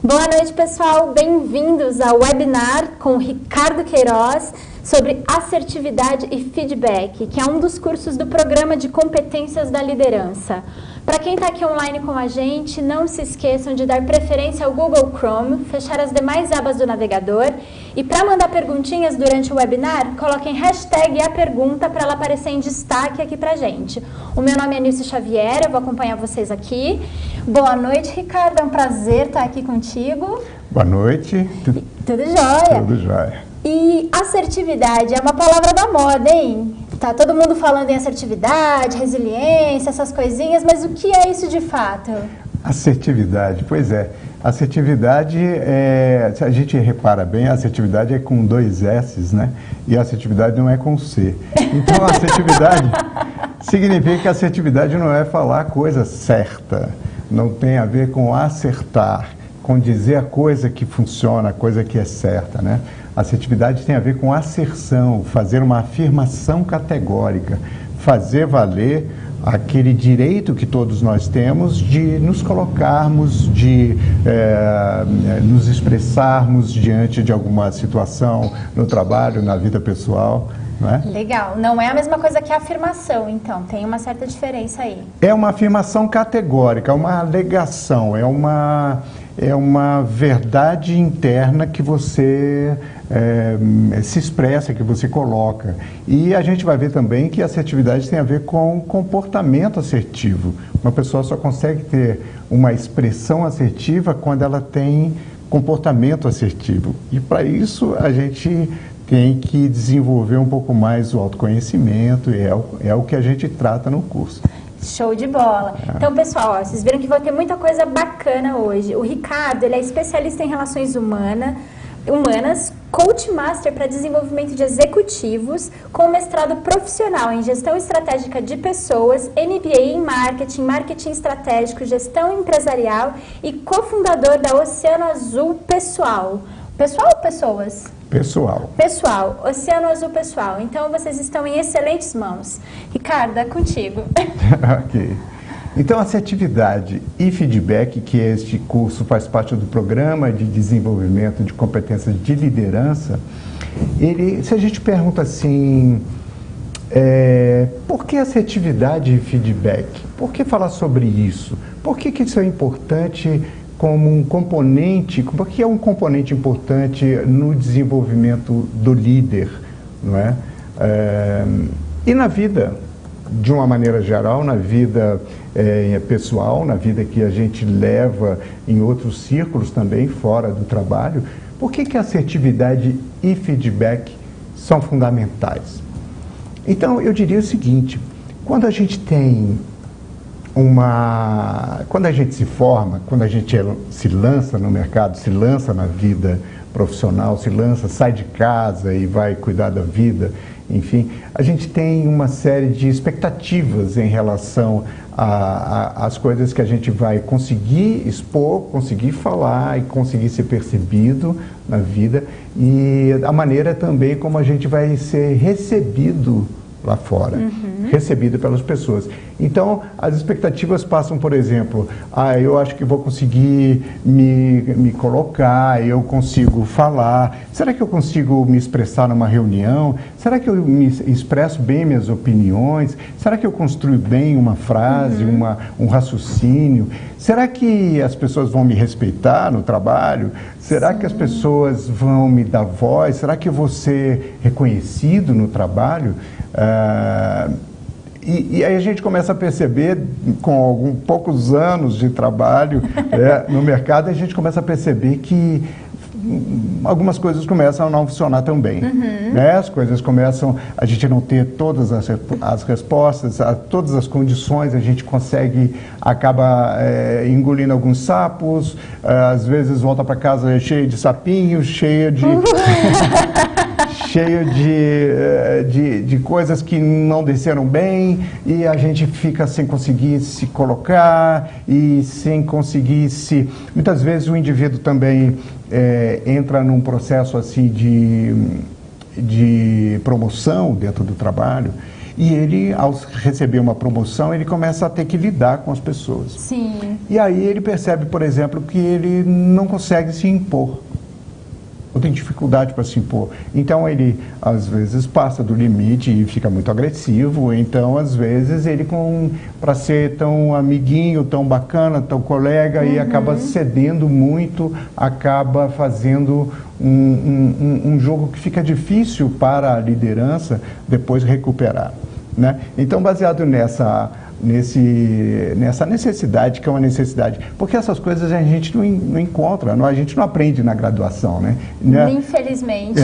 Boa noite, pessoal. Bem-vindos ao webinar com o Ricardo Queiroz sobre assertividade e feedback, que é um dos cursos do Programa de Competências da Liderança. Para quem está aqui online com a gente, não se esqueçam de dar preferência ao Google Chrome, fechar as demais abas do navegador e para mandar perguntinhas durante o webinar, coloquem hashtag a pergunta para ela aparecer em destaque aqui para a gente. O meu nome é Nilce Xavier, eu vou acompanhar vocês aqui. Boa noite, Ricardo, é um prazer estar aqui contigo. Boa noite. Tudo jóia? Tudo jóia. E assertividade é uma palavra da moda, hein? Tá todo mundo falando em assertividade, resiliência, essas coisinhas, mas o que é isso de fato? Assertividade, pois é. Assertividade, se a gente repara bem, a assertividade é com 2 S's, né? E a assertividade não é com C. Então, a assertividade significa que a assertividade não é falar a coisa certa, não tem a ver com acertar, com dizer a coisa que funciona, a coisa que é certa, né? Assertividade tem a ver com asserção, fazer uma afirmação categórica, fazer valer aquele direito que todos nós temos de nos colocarmos, de nos expressarmos diante de alguma situação no trabalho, na vida pessoal. Não é? Legal. Não é a mesma coisa que a afirmação, então. Tem uma certa diferença aí. É uma afirmação categórica, uma alegação, é uma verdade interna que você se expressa, que você coloca. E a gente vai ver também que a assertividade tem a ver com comportamento assertivo. Uma pessoa só consegue ter uma expressão assertiva quando ela tem comportamento assertivo. E para isso a gente tem que desenvolver um pouco mais o autoconhecimento, e é o que a gente trata no curso. Show de bola. Então, pessoal, vocês viram que vai ter muita coisa bacana hoje. O Ricardo, ele é especialista em relações humanas, Coach Master para desenvolvimento de executivos, com mestrado profissional em gestão estratégica de pessoas, MBA em marketing estratégico, gestão empresarial e cofundador da Oceano Azul Pessoal. Pessoal ou pessoas? Pessoal. Pessoal, Oceano Azul Pessoal. Então, vocês estão em excelentes mãos. Ricardo, é contigo. Ok. Então, assertividade e feedback, que este curso faz parte do Programa de Desenvolvimento de Competências de Liderança, se a gente pergunta assim, por que assertividade e feedback? Por que falar sobre isso? Por que isso é importante como um componente, porque é um componente importante no desenvolvimento do líder, não é? E na vida, de uma maneira geral, na vida pessoal, na vida que a gente leva em outros círculos também, fora do trabalho, por que assertividade e feedback são fundamentais? Então, eu diria o seguinte, quando a gente tem quando a gente se forma, quando a gente se lança no mercado, se lança na vida profissional, sai de casa e vai cuidar da vida, enfim, a gente tem uma série de expectativas em relação às coisas que a gente vai conseguir expor, conseguir falar e conseguir ser percebido na vida e a maneira também como a gente vai ser recebido lá fora, recebido pelas pessoas. Então, as expectativas passam, por exemplo, eu acho que vou conseguir me colocar, eu consigo falar, será que eu consigo me expressar numa reunião? Será que eu me expresso bem minhas opiniões? Será que eu construo bem uma frase, um raciocínio? Será que as pessoas vão me respeitar no trabalho? Será que as pessoas vão me dar voz? Será que eu vou ser reconhecido no trabalho? E aí a gente começa a perceber, com poucos anos de trabalho no mercado, a gente começa a perceber que algumas coisas começam a não funcionar tão bem. Né? As coisas começam a gente não ter todas as respostas, todas as condições, a gente acaba engolindo alguns sapos, às vezes volta para casa cheio de sapinhos, cheio de coisas que não desceram bem e a gente fica sem conseguir se colocar e sem conseguir Muitas vezes o indivíduo também entra num processo assim de promoção dentro do trabalho E ele, ao receber uma promoção, ele começa a ter que lidar com as pessoas. Sim. E aí ele percebe, por exemplo, que ele não consegue se impor. Ou tem dificuldade para se impor. Então ele, às vezes, passa do limite e fica muito agressivo. Então, às vezes, ele, para ser tão amiguinho, tão bacana, tão colega, e acaba cedendo muito, acaba fazendo um jogo que fica difícil para a liderança depois recuperar, né? Então, baseado nessa necessidade, que é uma necessidade, porque essas coisas a gente não encontra, a gente não aprende na graduação, né? Infelizmente.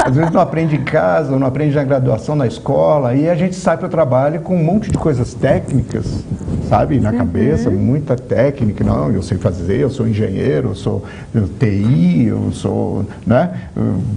Às vezes não aprende em casa, não aprende na graduação, na escola, e a gente sai para o trabalho com um monte de coisas técnicas, sabe, na cabeça, muita técnica. Não, eu sei fazer, eu sou engenheiro, eu sou TI, eu sou, né,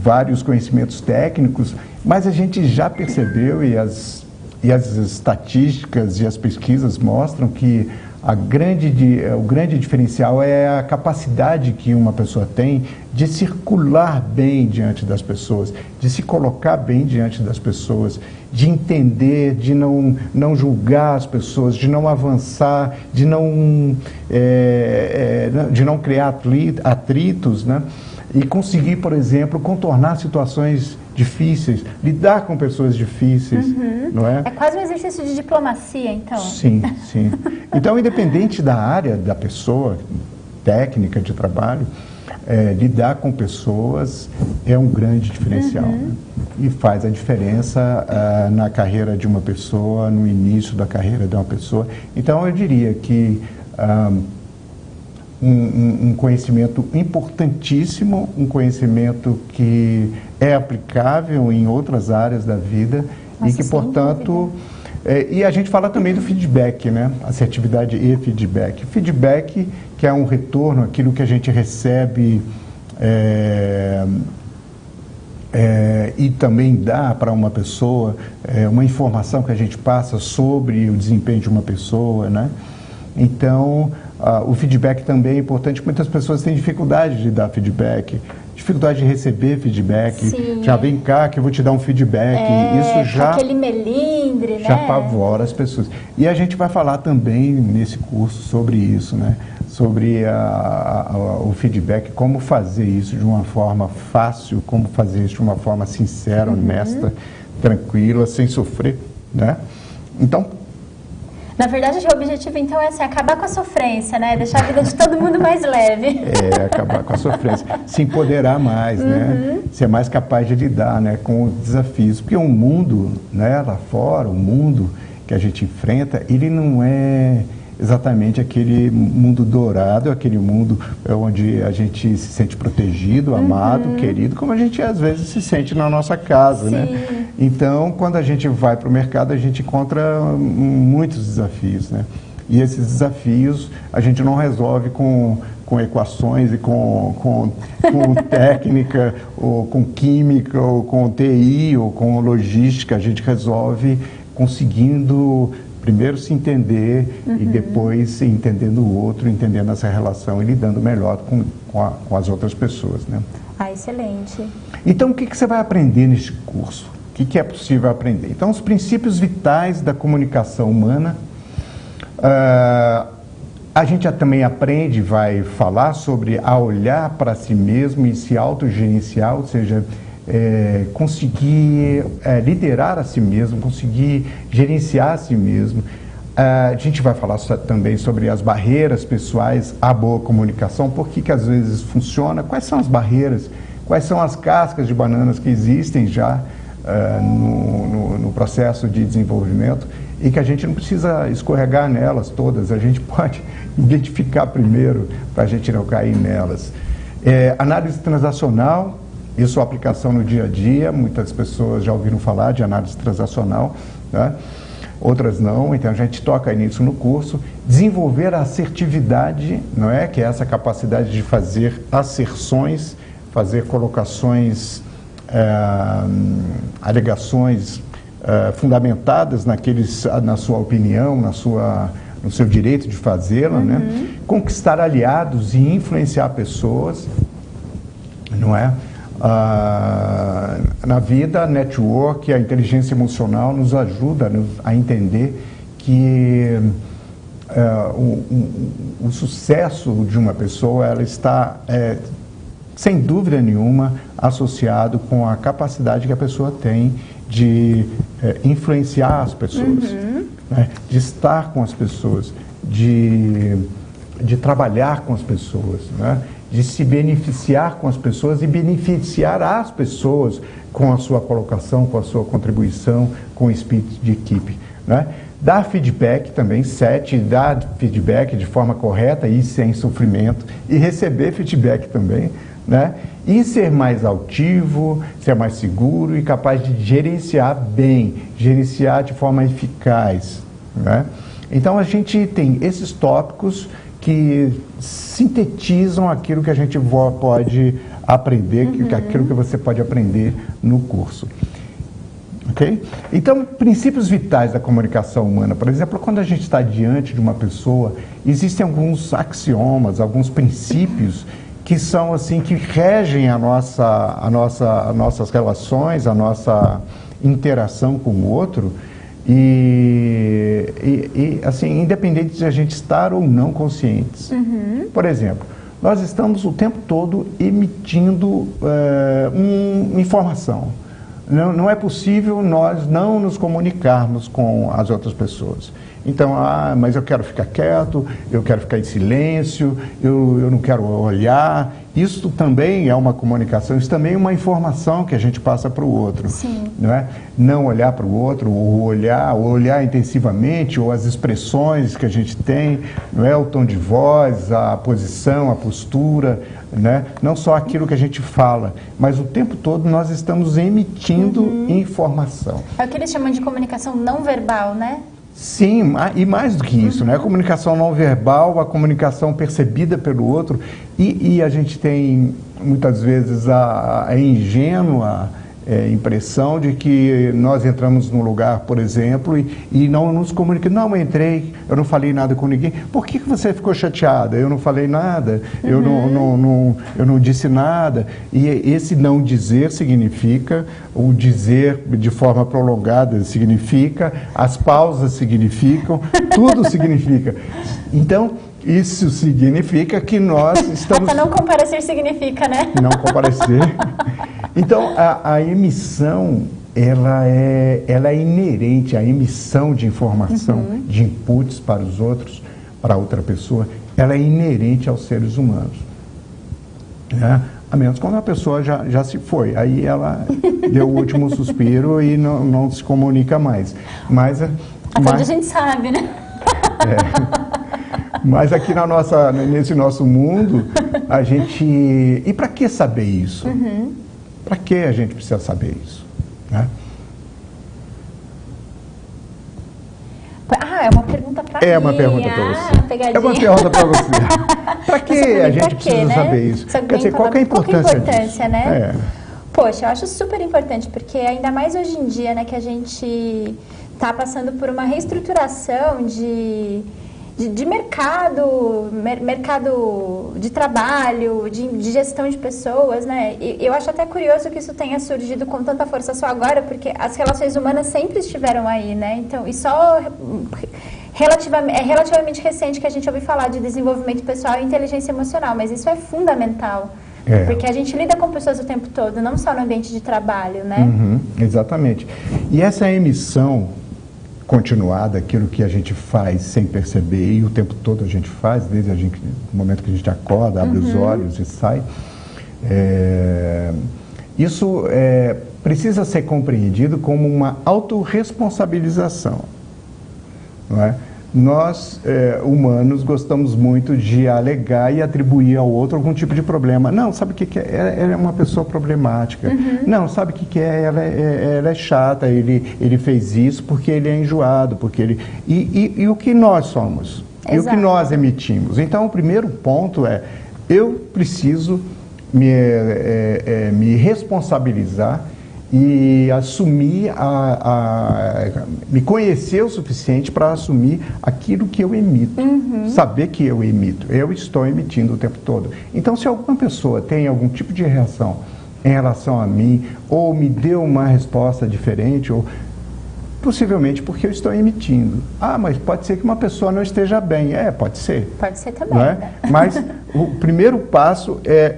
vários conhecimentos técnicos, mas a gente já percebeu, e as estatísticas e as pesquisas mostram que o grande diferencial é a capacidade que uma pessoa tem de circular bem diante das pessoas, de se colocar bem diante das pessoas, de entender, de não julgar as pessoas, de não avançar, de não criar atritos, né? E conseguir, por exemplo, contornar situações difíceis, lidar com pessoas difíceis, não é? É quase um exercício de diplomacia, então. Sim, sim. Então, independente da área da pessoa, técnica de trabalho, lidar com pessoas é um grande diferencial, né? E faz a diferença na carreira de uma pessoa, no início da carreira de uma pessoa. Então, eu diria que um conhecimento importantíssimo, um conhecimento que é aplicável em outras áreas da vida. Nossa, e que, portanto... e a gente fala também do feedback, né? Assertividade e feedback. Feedback, que é um retorno, aquilo que a gente recebe e também dá para uma pessoa, uma informação que a gente passa sobre o desempenho de uma pessoa, né? Então, o feedback também é importante. Muitas pessoas têm dificuldade de dar feedback, dificuldade de receber feedback. Sim. Já vem cá que eu vou te dar um feedback. Isso já, aquele melindre, já né? apavora as pessoas. E a gente vai falar também nesse curso sobre isso, né? Sobre o feedback, como fazer isso de uma forma fácil, como fazer isso de uma forma sincera, honesta, tranquila, sem sofrer, né? Então, na verdade, o objetivo, então, é assim, acabar com a sofrência, né? Deixar a vida de todo mundo mais leve. Acabar com a sofrência. Se empoderar mais, né? Ser mais capaz de lidar, né, com os desafios. Porque o mundo, né, lá fora, o mundo que a gente enfrenta, ele não é exatamente aquele mundo dourado, aquele mundo onde a gente se sente protegido, amado, querido, como a gente às vezes se sente na nossa casa, né? Então, quando a gente vai para o mercado, a gente encontra muitos desafios, né? E esses desafios a gente não resolve com equações e com técnica, ou com química, ou com TI, ou com logística. A gente resolve conseguindo primeiro se entender e depois entendendo o outro, entendendo essa relação e lidando melhor com as outras pessoas, né? Excelente. Então, o que você vai aprender neste curso? O que é possível aprender? Então, os princípios vitais da comunicação humana. A gente também aprende, vai falar sobre a olhar para si mesmo e se autogerenciar, ou seja, conseguir liderar a si mesmo, conseguir gerenciar a si mesmo. A gente vai falar também sobre as barreiras pessoais à boa comunicação, por que às vezes funciona, quais são as barreiras, quais são as cascas de bananas que existem já no processo de desenvolvimento e que a gente não precisa escorregar nelas todas, a gente pode identificar primeiro para a gente não cair nelas. Análise transacional, e sua aplicação no dia a dia, muitas pessoas já ouviram falar de análise transacional, né? Outras não, então a gente toca nisso no curso. Desenvolver a assertividade, não é? Que é essa capacidade de fazer asserções, fazer colocações, alegações fundamentadas na sua opinião, no seu direito de fazê-la, né? Conquistar aliados e influenciar pessoas, não é? Na vida, a network, a inteligência emocional nos ajuda a entender que o sucesso de uma pessoa, ela está, sem dúvida nenhuma, associado com a capacidade que a pessoa tem de influenciar as pessoas, né? De estar com as pessoas, de trabalhar com as pessoas, né? De se beneficiar com as pessoas e beneficiar as pessoas com a sua colocação, com a sua contribuição, com o espírito de equipe, né? Dar feedback também, dar feedback de forma correta e sem sofrimento, e receber feedback também, né? E ser mais altivo, ser mais seguro e capaz de gerenciar bem, gerenciar de forma eficaz, né? Então a gente tem esses tópicos que sintetizam aquilo que a gente pode aprender, aquilo que você pode aprender no curso. Ok? Então, princípios vitais da comunicação humana. Por exemplo, quando a gente está diante de uma pessoa, existem alguns axiomas, alguns princípios que são assim, que regem as nossas relações, a nossa interação com o outro, e assim, independente de a gente estar ou não conscientes. Por exemplo, nós estamos o tempo todo emitindo informação. Não é possível nós não nos comunicarmos com as outras pessoas. Então, mas eu quero ficar quieto, eu quero ficar em silêncio, eu não quero olhar. Isso também é uma comunicação, isso também é uma informação que a gente passa para o outro. Sim. Não é? Não olhar para o outro, ou olhar intensivamente, ou as expressões que a gente tem, não é? O tom de voz, a posição, a postura, né? Não só aquilo que a gente fala, mas o tempo todo nós estamos emitindo informação. É o que eles chamam de comunicação não verbal, né? Sim, e mais do que isso, né? A comunicação não verbal, a comunicação percebida pelo outro, e a gente tem muitas vezes a ingênua impressão de que nós entramos num lugar, por exemplo, e não nos comunicamos. Não, eu entrei, eu não falei nada com ninguém. Por que você ficou chateada? Eu não falei nada, eu não disse nada. E esse não dizer significa, o dizer de forma prolongada significa, as pausas significam, tudo significa. Então, isso significa que nós estamos... Até não comparecer significa, né? Não comparecer. Então, a emissão, ela é inerente, a emissão de informação, de inputs para os outros, para outra pessoa, ela é inerente aos seres humanos, né? A menos quando a pessoa já se foi, aí ela deu o último suspiro e não se comunica mais. Até onde a gente sabe, né? Mas aqui nesse nosso mundo, a gente... E para que saber isso? Para que a gente precisa saber isso, né? É uma pergunta para mim. É uma pergunta para você. Pegadinha. É uma pergunta para você. Para que a gente precisa saber isso? Quer dizer, qual que é a importância disso? Né? Poxa, eu acho super importante, porque ainda mais hoje em dia, né, que a gente está passando por uma reestruturação de mercado de trabalho, de gestão de pessoas, né? E eu acho até curioso que isso tenha surgido com tanta força só agora, porque as relações humanas sempre estiveram aí, né? Então, e só relativamente recente que a gente ouve falar de desenvolvimento pessoal e inteligência emocional, mas isso é fundamental. Porque a gente lida com pessoas o tempo todo, não só no ambiente de trabalho, né? Exatamente. E essa emissão continuada, aquilo que a gente faz sem perceber, e o tempo todo a gente faz, desde o momento que a gente acorda, abre os olhos e sai, isso precisa ser compreendido como uma autorresponsabilização, não é? Nós, humanos, gostamos muito de alegar e atribuir ao outro algum tipo de problema. Não, sabe o que é? Ela é uma pessoa problemática. Não, sabe o que é? Ela é chata, ele fez isso porque ele é enjoado, porque ele... E o que nós somos? Exato. E o que nós emitimos? Então, o primeiro ponto é, eu preciso me responsabilizar e assumir, me conhecer o suficiente para assumir aquilo que eu emito, saber que eu emito, eu estou emitindo o tempo todo. Então, se alguma pessoa tem algum tipo de reação em relação a mim, ou me deu uma resposta diferente, ou possivelmente porque eu estou emitindo. Ah, mas pode ser que uma pessoa não esteja bem. Pode ser. Pode ser também, não é? né? Mas o primeiro passo é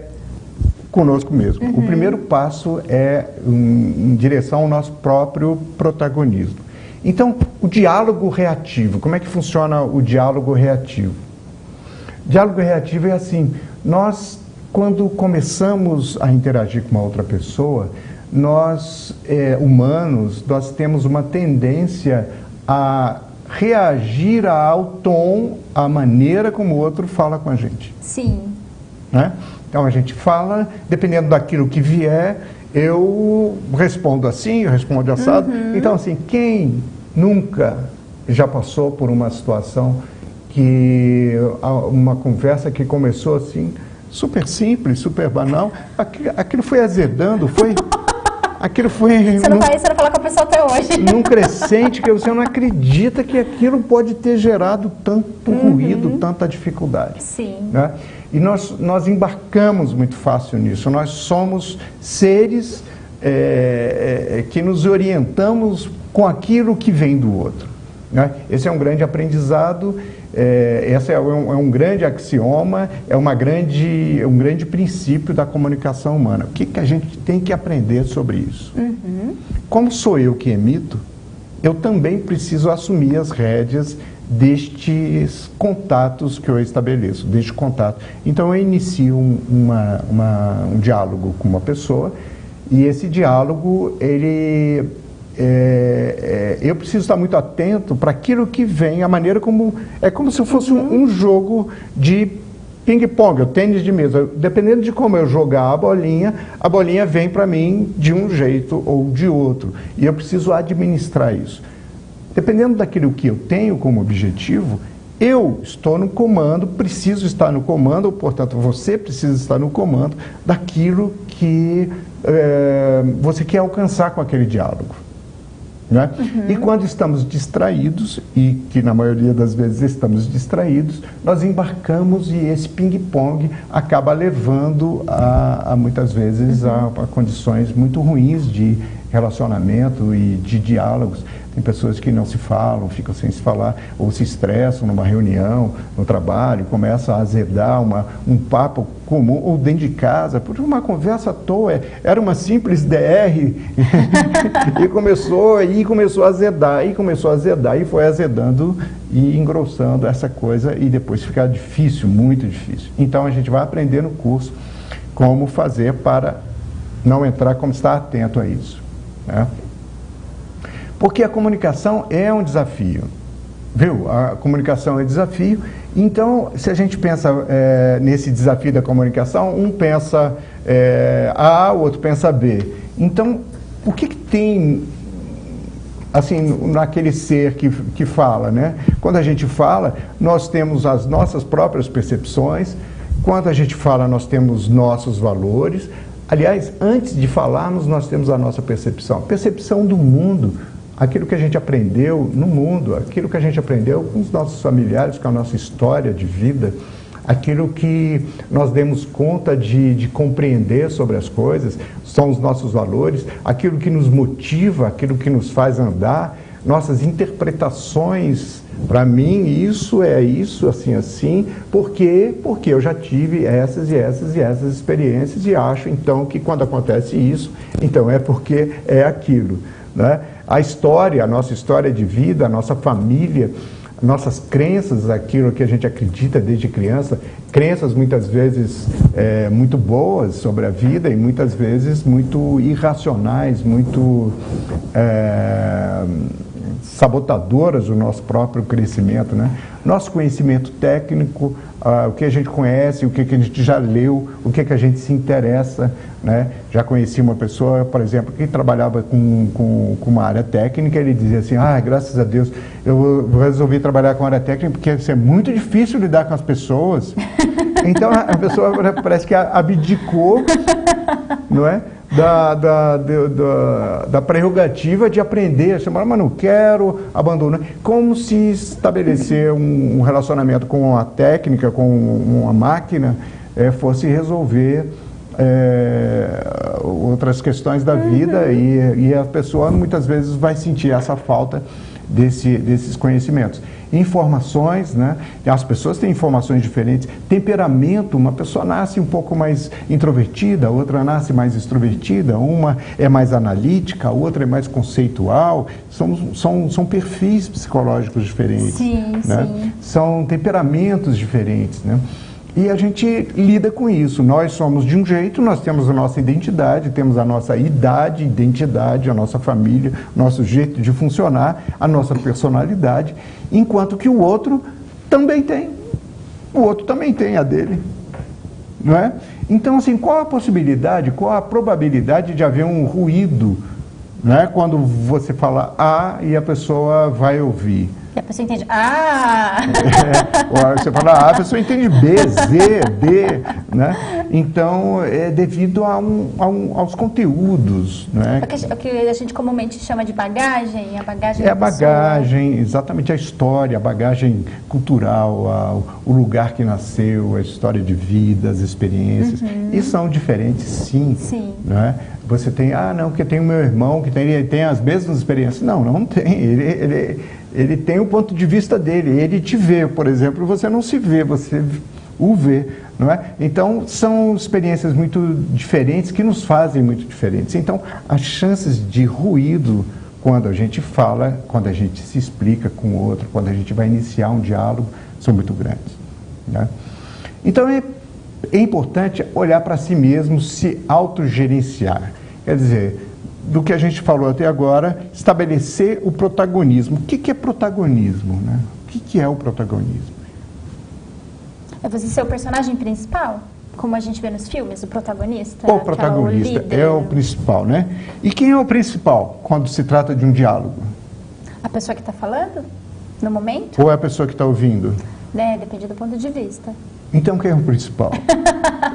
conosco mesmo. O primeiro passo é em direção ao nosso próprio protagonismo. Então, o diálogo reativo. Como é que funciona o diálogo reativo? O diálogo reativo é assim, nós, quando começamos a interagir com uma outra pessoa, nós, humanos, nós temos uma tendência a reagir ao tom, à maneira como o outro fala com a gente. Sim. Né? Então, a gente fala, dependendo daquilo que vier, eu respondo assim, eu respondo assado. Então, assim, quem nunca já passou por uma situação que uma conversa que começou assim, super simples, super banal, aquilo foi azedando, aquilo foi... Você não fala com a pessoa até hoje. Num crescente que você não acredita que aquilo pode ter gerado tanto ruído, tanta dificuldade. Sim. Né? E nós embarcamos muito fácil nisso. Nós somos seres que nos orientamos com aquilo que vem do outro. Né? Esse é um grande aprendizado, esse é um grande axioma, é um grande princípio da comunicação humana. O que a gente tem que aprender sobre isso? Como sou eu que emito, eu também preciso assumir as rédeas destes contatos que eu estabeleço, deste contato. Então eu inicio um diálogo com uma pessoa, e esse diálogo, eu preciso estar muito atento para aquilo que vem, a maneira como... É como se fosse um jogo de ping-pong, o tênis de mesa. Dependendo de como eu jogar a bolinha vem para mim de um jeito ou de outro. E eu preciso administrar isso. Dependendo daquilo que eu tenho como objetivo, eu estou no comando, preciso estar no comando, ou, portanto, você precisa estar no comando daquilo que você quer alcançar com aquele diálogo. Né? E quando estamos distraídos, e que na maioria das vezes estamos distraídos, nós embarcamos e esse ping-pong acaba levando muitas vezes a condições muito ruins de relacionamento e de diálogos. Tem pessoas que não se falam, ficam sem se falar, ou se estressam numa reunião, no trabalho, começam a azedar um papo comum, ou dentro de casa, por uma conversa à toa. Era uma simples DR, e começou a azedar, e foi azedando e engrossando essa coisa, e depois fica difícil, muito difícil. Então a gente vai aprender no curso como fazer para não entrar, como estar atento a isso. Né? Porque a comunicação é um desafio, viu? A comunicação é desafio. Então, se a gente pensa nesse desafio da comunicação, um pensa A, o outro pensa B. Então, o que tem, assim, naquele ser que fala, né? Quando a gente fala, nós temos as nossas próprias percepções. Quando a gente fala, nós temos nossos valores. Aliás, antes de falarmos, nós temos a nossa percepção. Percepção do mundo. Aquilo que a gente aprendeu no mundo, aquilo que a gente aprendeu com os nossos familiares, com a nossa história de vida, aquilo que nós demos conta de compreender sobre as coisas, são os nossos valores, aquilo que nos motiva, aquilo que nos faz andar, nossas interpretações. Para mim, isso é isso, assim, porque eu já tive essas e essas experiências e acho, então, que quando acontece isso, então é porque é aquilo, né? A nossa história de vida, a nossa família, nossas crenças, aquilo que a gente acredita desde criança, crenças muitas vezes muito boas sobre a vida e muitas vezes muito irracionais, muito sabotadoras do nosso próprio crescimento, né? Nosso conhecimento técnico, o que a gente conhece, o que a gente já leu, o que a gente se interessa, né? Já conheci uma pessoa, por exemplo, que trabalhava com uma área técnica. Ele dizia assim: graças a Deus, eu resolvi trabalhar com área técnica porque é muito difícil lidar com as pessoas. Então a pessoa parece que abdicou, não é? Da prerrogativa de aprender, mas não quero, abandonar. Como se estabelecer um relacionamento com a técnica, com uma máquina, fosse resolver outras questões da vida e a pessoa muitas vezes vai sentir essa falta desses conhecimentos. Informações, né? As pessoas têm informações diferentes. Temperamento, uma pessoa nasce um pouco mais introvertida, a outra nasce mais extrovertida, uma é mais analítica, a outra é mais conceitual. São perfis psicológicos diferentes. Sim, né? sim. São temperamentos diferentes, né? E a gente lida com isso. Nós somos de um jeito, nós temos a nossa identidade, temos a nossa idade, identidade, a nossa família, nosso jeito de funcionar, a nossa personalidade, enquanto que o outro também tem. O outro também tem a dele. Não é? Então, assim, qual a possibilidade, qual a probabilidade de haver um ruído, né, quando você fala A e a pessoa vai ouvir? E a pessoa entende, ah! Você fala A, a pessoa entende B, Z, D, né? Então, é devido aos conteúdos, né? O que a gente comumente chama de bagagem, a bagagem É a da pessoa. bagagem, exatamente a história, a bagagem cultural, o lugar que nasceu, a história de vida, as experiências. E são diferentes, sim. Sim. Né? Você tem, não, porque tem o meu irmão que tem as mesmas experiências. Não tem. Ele tem o ponto de vista dele. Ele te vê, por exemplo, você não se vê, você o vê. Não é? Então, são experiências muito diferentes que nos fazem muito diferentes. Então, as chances de ruído quando a gente fala, quando a gente se explica com o outro, quando a gente vai iniciar um diálogo, são muito grandes. Né? Então, é importante olhar para si mesmo, se autogerenciar. Quer dizer, do que a gente falou até agora, estabelecer o protagonismo. O que é protagonismo? Né? O que é o protagonismo? É você ser o personagem principal? Como a gente vê nos filmes, o protagonista? O protagonista é o principal, né? E quem é o principal quando se trata de um diálogo? A pessoa que está falando? No momento? Ou é a pessoa que está ouvindo? Depende do ponto de vista. Então quem é o principal?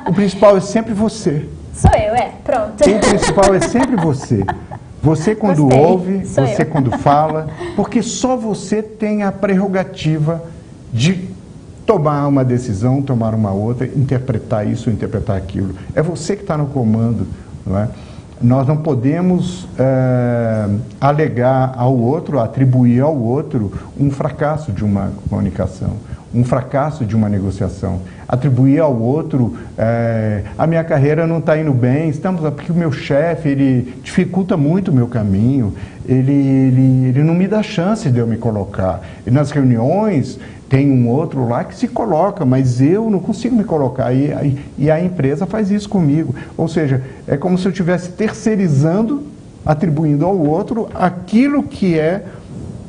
O principal é sempre você. Sou eu, pronto. O principal é sempre você. Você quando Gostei. ouve, Sou você eu. quando fala, porque só você tem a prerrogativa de tomar uma decisão, tomar uma outra, interpretar isso, interpretar aquilo. É você que está no comando, não é? Nós não podemos alegar ao outro, atribuir ao outro um fracasso de uma comunicação, um fracasso de uma negociação. Atribuir ao outro, a minha carreira não está indo bem, porque o meu chefe, ele dificulta muito o meu caminho, ele não me dá chance de eu me colocar. E nas reuniões, tem um outro lá que se coloca, mas eu não consigo me colocar. E a empresa faz isso comigo. Ou seja, é como se eu estivesse terceirizando, atribuindo ao outro aquilo que é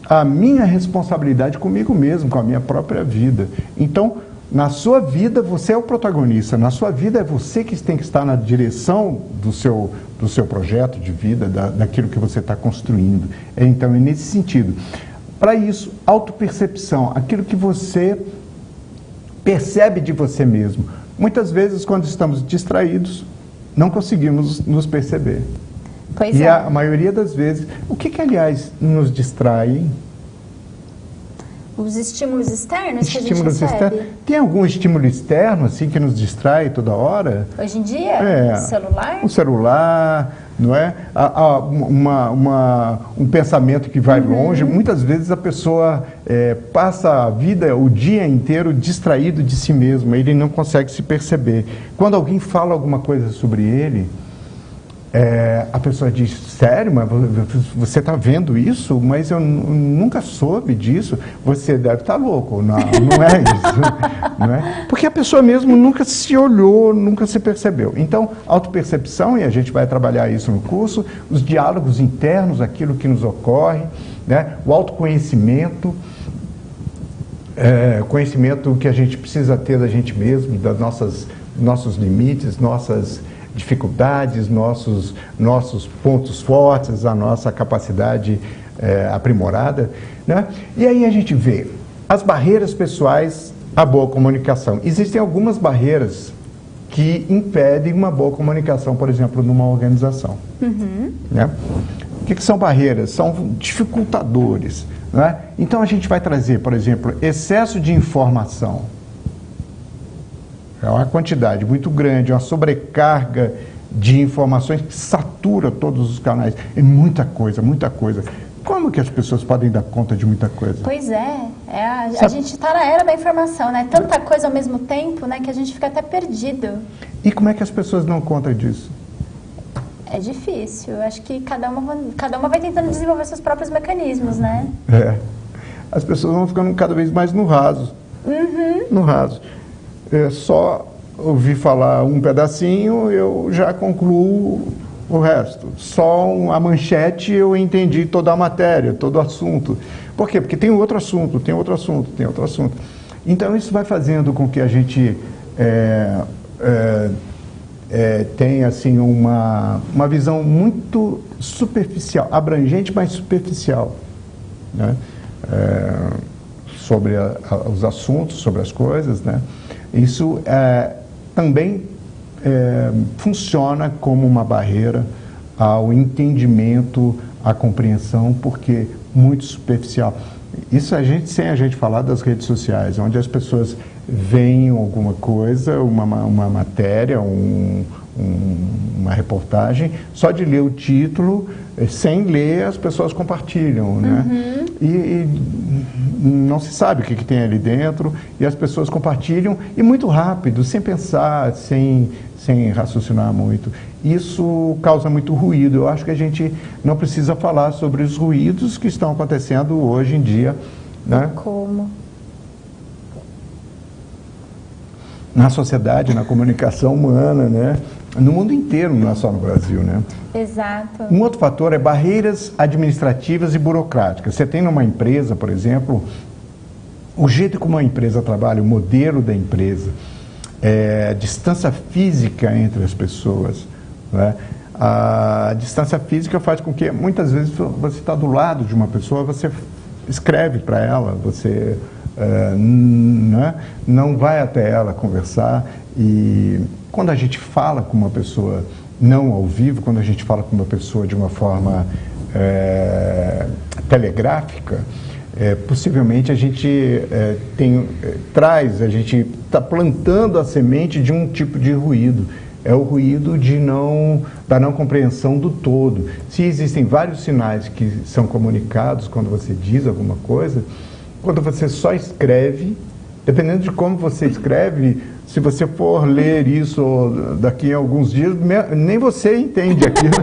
a minha responsabilidade comigo mesmo, com a minha própria vida. Então, na sua vida, você é o protagonista. Na sua vida, é você que tem que estar na direção do seu projeto de vida, daquilo que você está construindo. Então, é nesse sentido. Para isso, autopercepção, aquilo que você percebe de você mesmo. Muitas vezes, quando estamos distraídos, não conseguimos nos perceber. Pois e é. a maioria das vezes, o que aliás, nos distrai? Os estímulos externos que a gente Estímulos recebe. externos. Tem algum estímulo externo, assim, que nos distrai toda hora? Hoje em dia, celular. Um celular, não é? Um pensamento que vai longe. Muitas vezes a pessoa passa a vida, o dia inteiro, distraído de si mesmo. Ele não consegue se perceber. Quando alguém fala alguma coisa sobre ele, a pessoa diz, sério, mas você está vendo isso? Mas eu nunca soube disso. Você deve estar louco. Não é isso. Não é? Porque a pessoa mesmo nunca se olhou, nunca se percebeu. Então, autopercepção, e a gente vai trabalhar isso no curso, os diálogos internos, aquilo que nos ocorre, né? O autoconhecimento, conhecimento que a gente precisa ter da gente mesmo, nossos limites, nossas dificuldades, nossos pontos fortes, a nossa capacidade aprimorada, né? E aí a gente vê as barreiras pessoais à boa comunicação. Existem algumas barreiras que impedem uma boa comunicação, por exemplo, numa organização. Né? O que são barreiras? São dificultadores. Né? Então a gente vai trazer, por exemplo, excesso de informação. É uma quantidade muito grande, uma sobrecarga de informações que satura todos os canais. É muita coisa, muita coisa. Como que as pessoas podem dar conta de muita coisa? Pois a gente está na era da informação, né? Tanta coisa ao mesmo tempo, né, que a gente fica até perdido. E como é que as pessoas dão conta disso? É difícil. Eu acho que cada uma vai tentando desenvolver seus próprios mecanismos, né? As pessoas vão ficando cada vez mais no raso. No raso. Só ouvir falar um pedacinho, eu já concluo o resto. Só a manchete eu entendi toda a matéria, todo o assunto. Por quê? Porque tem outro assunto, tem outro assunto, tem outro assunto. Então isso vai fazendo com que a gente tenha assim, uma visão muito superficial, abrangente, mas superficial, né? Sobre os assuntos, sobre as coisas, né? Isso também funciona como uma barreira ao entendimento, à compreensão, porque muito superficial. Isso sem a gente falar das redes sociais, onde as pessoas veem alguma coisa, uma matéria, uma reportagem, só de ler o título, sem ler, as pessoas compartilham, né? E não se sabe o que tem ali dentro, e as pessoas compartilham, e muito rápido, sem pensar, sem raciocinar muito. Isso causa muito ruído. Eu acho que a gente não precisa falar sobre os ruídos que estão acontecendo hoje em dia, né? Como? Na sociedade, na comunicação humana, né? No mundo inteiro, não é só no Brasil, né? Exato. Um outro fator é barreiras administrativas e burocráticas. Você tem numa empresa, por exemplo, o jeito como a empresa trabalha, o modelo da empresa, a distância física entre as pessoas, né? A distância física faz com que, muitas vezes, você está do lado de uma pessoa, você escreve para ela, você né? Não vai até ela conversar. E quando a gente fala com uma pessoa não ao vivo, quando a gente fala com uma pessoa de uma forma telegráfica, possivelmente a gente a gente está plantando a semente de um tipo de ruído. É o ruído da não compreensão do todo. Se existem vários sinais que são comunicados quando você diz alguma coisa, quando você só escreve, dependendo de como você escreve, se você for ler isso daqui a alguns dias, nem você entende aquilo.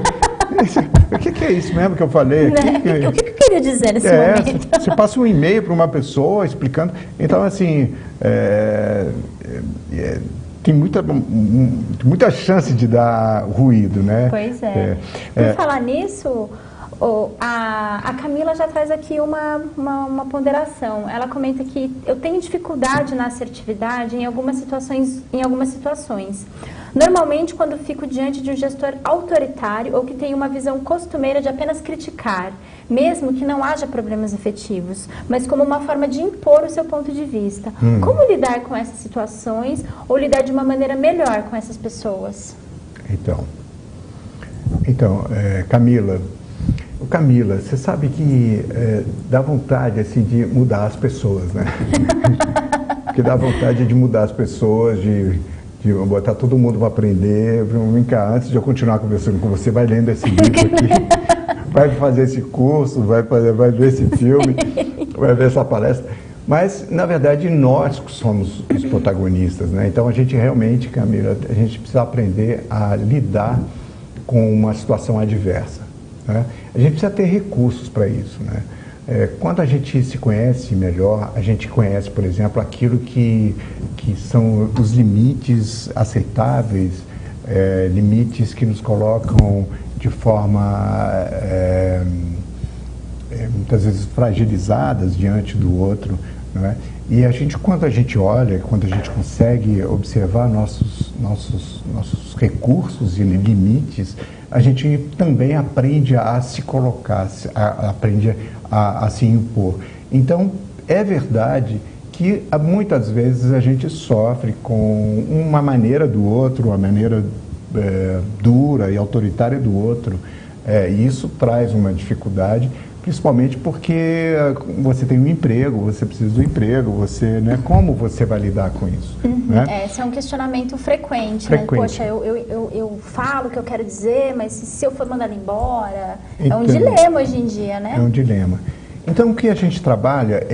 O que é isso mesmo que eu falei aqui? O que eu queria dizer nesse momento? Você passa um e-mail para uma pessoa explicando. Então, assim, tem muita chance de dar ruído, né? Pois é. Por falar nisso, a Camila já traz aqui uma ponderação. Ela comenta que eu tenho dificuldade na assertividade em algumas situações. Normalmente quando fico diante de um gestor autoritário ou que tem uma visão costumeira de apenas criticar, mesmo que não haja problemas efetivos, mas como uma forma de impor o seu ponto de vista. Como lidar com essas situações ou lidar de uma maneira melhor com essas pessoas? Então, Camila, você sabe que dá vontade assim, de mudar as pessoas, né? Porque dá vontade de mudar as pessoas, de botar todo mundo para aprender. Vem cá, antes de eu continuar conversando com você, vai lendo esse livro aqui, vai fazer esse curso, vai ver esse filme, vai ver essa palestra. Mas, na verdade, nós somos os protagonistas, né? Então, a gente realmente, Camila, a gente precisa aprender a lidar com uma situação adversa, né? A gente precisa ter recursos para isso, né? Quando a gente se conhece melhor, a gente conhece, por exemplo, aquilo que são os limites aceitáveis, limites que nos colocam de forma, muitas vezes, fragilizadas diante do outro, não é? E quando a gente olha, quando a gente consegue observar nossos recursos e limites, a gente também aprende a se colocar, aprende a se impor. Então, é verdade que muitas vezes a gente sofre com uma maneira do outro, uma maneira dura e autoritária do outro, e isso traz uma dificuldade, principalmente porque você tem um emprego, você precisa do emprego, você, né, como você vai lidar com isso? Né? Esse é um questionamento frequente. Né? Poxa, eu falo o que eu quero dizer, mas se eu for mandado embora... Então, é um dilema hoje em dia, né? É um dilema. Então, o que a gente trabalha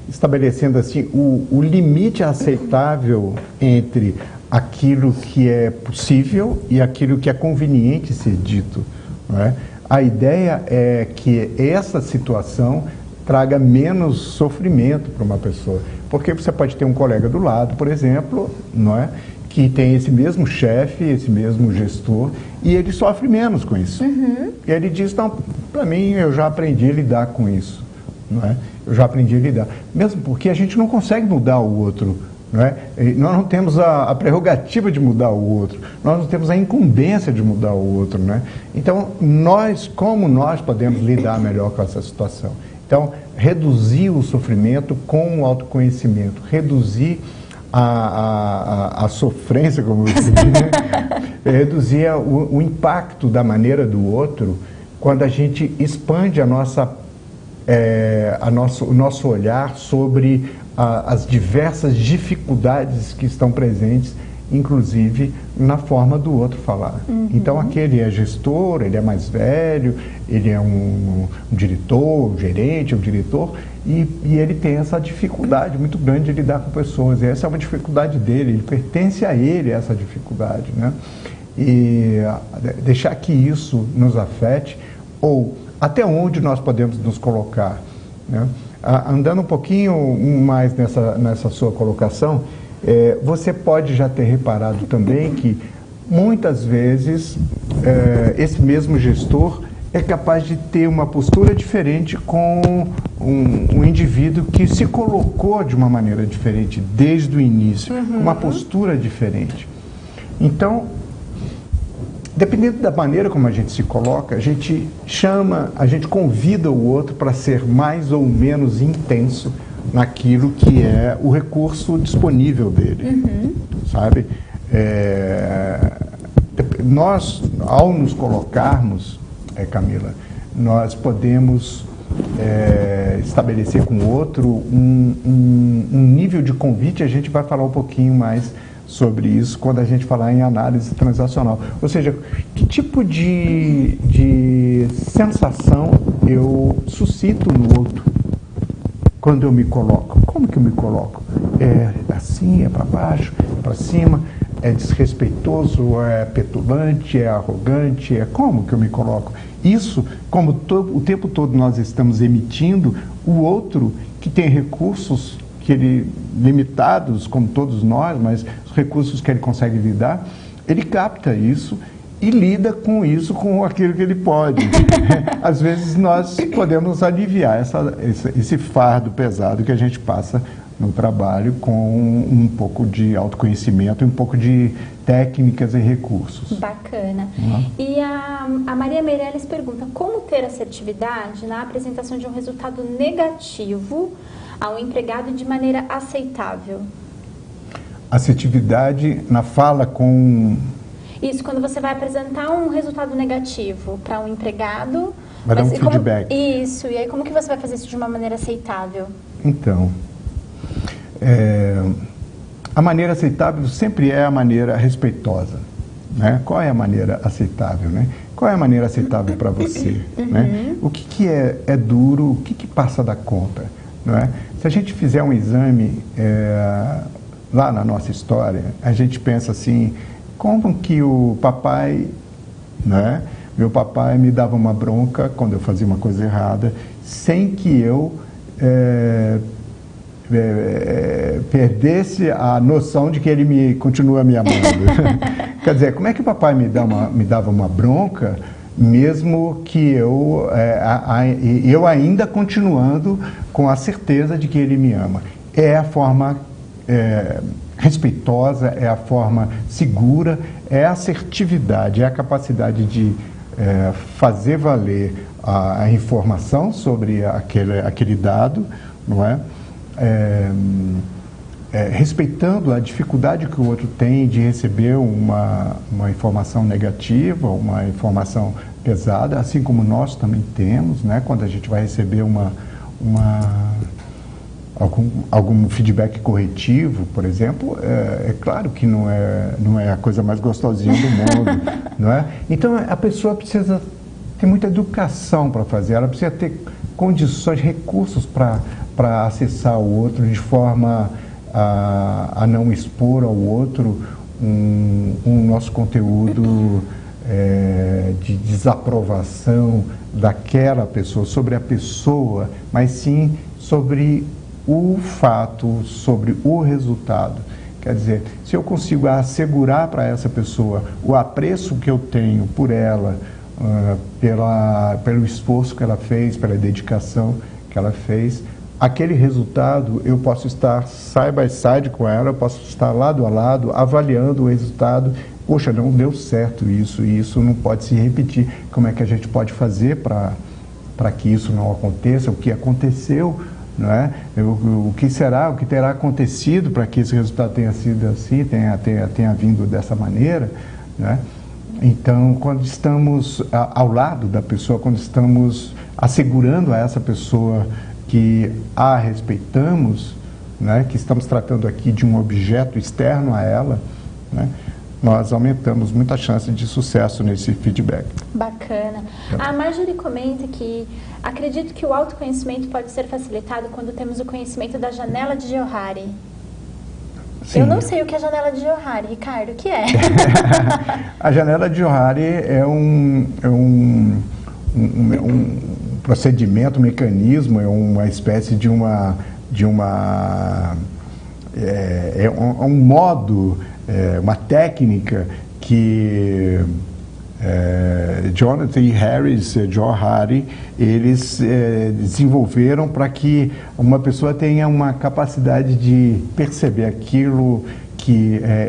estabelecendo assim, o limite aceitável entre aquilo que é possível e aquilo que é conveniente ser dito. Não é? A ideia é que essa situação traga menos sofrimento para uma pessoa. Porque você pode ter um colega do lado, por exemplo, não é? Que tem esse mesmo chefe, esse mesmo gestor, e ele sofre menos com isso. E ele diz, não, para mim eu já aprendi a lidar com isso. Não é? Eu já aprendi a lidar. Mesmo porque a gente não consegue mudar o outro. Não é? Nós não temos a prerrogativa de mudar o outro, nós não temos a incumbência de mudar o outro. Né? Então, como nós podemos lidar melhor com essa situação? Então, reduzir o sofrimento com o autoconhecimento, reduzir a sofrência, como eu disse, né? Reduzir o impacto da maneira do outro quando a gente expande o nosso olhar sobre as diversas dificuldades que estão presentes, inclusive na forma do outro falar. Então, aquele é gestor, ele é mais velho, ele é um diretor, um gerente, um diretor, e ele tem essa dificuldade muito grande de lidar com pessoas. E essa é uma dificuldade dele, pertence a ele essa dificuldade. Né? E deixar que isso nos afete, ou até onde nós podemos nos colocar. Né? Andando um pouquinho mais nessa sua colocação, você pode já ter reparado também que muitas vezes esse mesmo gestor é capaz de ter uma postura diferente com um indivíduo que se colocou de uma maneira diferente desde o início, uma postura diferente. Então, dependendo da maneira como a gente se coloca, a gente convida o outro para ser mais ou menos intenso naquilo que é o recurso disponível dele, sabe? Nós, ao nos colocarmos, Camila, nós podemos estabelecer com o outro um nível de convite. A gente vai falar um pouquinho mais sobre isso quando a gente falar em análise transacional. Ou seja, que tipo de sensação eu suscito no outro quando eu me coloco? Como que eu me coloco? É assim, é para baixo, é para cima, é desrespeitoso, é petulante, é arrogante, como que eu me coloco? Isso, como o tempo todo nós estamos emitindo, o outro que tem recursos limitados, como todos nós, mas os recursos que ele consegue lidar, ele capta isso e lida com isso, com aquilo que ele pode. Às vezes nós podemos aliviar esse fardo pesado que a gente passa no trabalho com um pouco de autoconhecimento, um pouco de técnicas e recursos. Bacana. E a Maria Meirelles pergunta, como ter assertividade na apresentação de um resultado negativo ao empregado de maneira aceitável? Assertividade na fala com... Isso, quando você vai apresentar um resultado negativo para um empregado... Vai dar um feedback. Isso, e aí como que você vai fazer isso de uma maneira aceitável? Então, a maneira aceitável sempre é a maneira respeitosa. Né? Qual é a maneira aceitável? Né? Qual é a maneira aceitável para você? Né? O que é duro, o que passa da conta? Não é? Se a gente fizer um exame lá na nossa história, a gente pensa assim, como que o papai, né? Meu papai me dava uma bronca quando eu fazia uma coisa errada, sem que eu perdesse a noção de que ele continua me amando. Quer dizer, como é que o papai me dava uma bronca, mesmo que eu ainda continuando com a certeza de que ele me ama? É a forma respeitosa, é a forma segura, é a assertividade, é a capacidade de fazer valer a informação sobre aquele dado, não é? Respeitando a dificuldade que o outro tem de receber uma informação negativa, uma informação pesada, assim como nós também temos, né? Quando a gente vai receber algum feedback corretivo, por exemplo, é claro que não é a coisa mais gostosinha do mundo, não é? Então, a pessoa precisa ter muita educação para fazer, ela precisa ter condições, recursos para acessar o outro de forma a não expor ao outro um nosso conteúdo de desaprovação daquela pessoa, sobre a pessoa, mas sim sobre o fato, sobre o resultado. Quer dizer, se eu consigo assegurar para essa pessoa o apreço que eu tenho por ela, pelo esforço que ela fez, pela dedicação que ela fez, aquele resultado eu posso estar side by side com ela, eu posso estar lado a lado, avaliando o resultado. Poxa, não deu certo isso, e isso não pode se repetir. Como é que a gente pode fazer para que isso não aconteça? O que aconteceu, não é? O que terá acontecido para que esse resultado tenha sido assim, tenha vindo dessa maneira, né? Então, quando estamos ao lado da pessoa, quando estamos assegurando a essa pessoa que a respeitamos, né, que estamos tratando aqui de um objeto externo a ela, né, nós aumentamos muita chance de sucesso nesse feedback. Bacana. A Marjorie comenta que acredito que o autoconhecimento pode ser facilitado quando temos o conhecimento da janela de Johari. Sim. Eu não sei o que é a janela de Johari, Ricardo, o que é? A janela de Johari é um procedimento, um mecanismo, é uma espécie de um modo, uma técnica que Jonathan e Harris, Johari, eles desenvolveram para que uma pessoa tenha uma capacidade de perceber aquilo,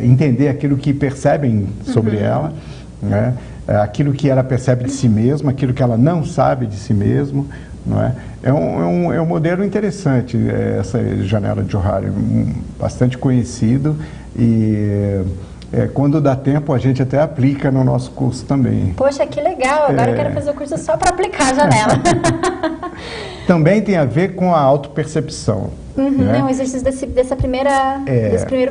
entender aquilo que percebem sobre ela, né? Aquilo que ela percebe de si mesma, aquilo que ela não sabe de si mesmo, não é? É um modelo interessante, essa janela de Johari, bastante conhecido, e quando dá tempo a gente até aplica no nosso curso também. Poxa, que legal! Agora eu quero fazer o curso só para aplicar a janela. Também tem a ver com a autopercepção. Né? Não, exercício desse primeiro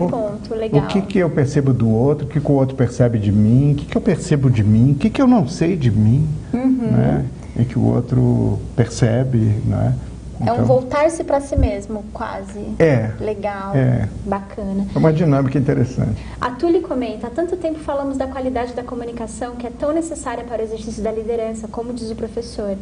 ponto, legal. O que eu percebo do outro, o que o outro percebe de mim, o que eu percebo de mim, o que eu não sei de mim, né? E que o outro percebe, né? Então, é um voltar-se para si mesmo, quase. Legal, bacana. É uma dinâmica interessante. A Tuli comenta, há tanto tempo falamos da qualidade da comunicação que é tão necessária para o exercício da liderança, como diz o professor.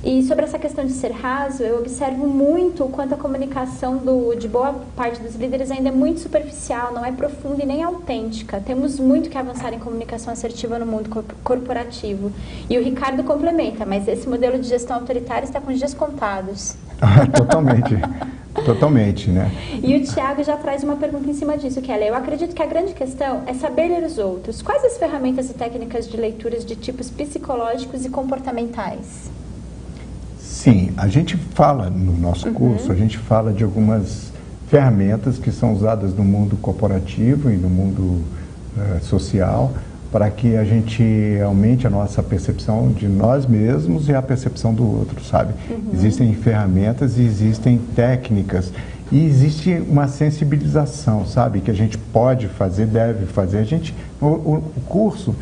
E sobre essa questão de ser raso, eu observo muito o quanto a comunicação de boa parte dos líderes ainda é muito superficial, não é profunda e nem autêntica. Temos muito que avançar em comunicação assertiva no mundo corporativo. E o Ricardo complementa, mas esse modelo de gestão autoritária está com os dias contados. Totalmente, né? E o Tiago já traz uma pergunta em cima disso, que eu acredito que a grande questão é saber ler os outros. Quais as ferramentas e técnicas de leituras de tipos psicológicos e comportamentais? Sim, a gente fala no nosso curso, a gente fala de algumas ferramentas que são usadas no mundo corporativo e no mundo social para que a gente aumente a nossa percepção de nós mesmos e a percepção do outro, sabe? Existem ferramentas e existem técnicas e existe uma sensibilização, sabe? Que a gente pode fazer, deve fazer. O curso,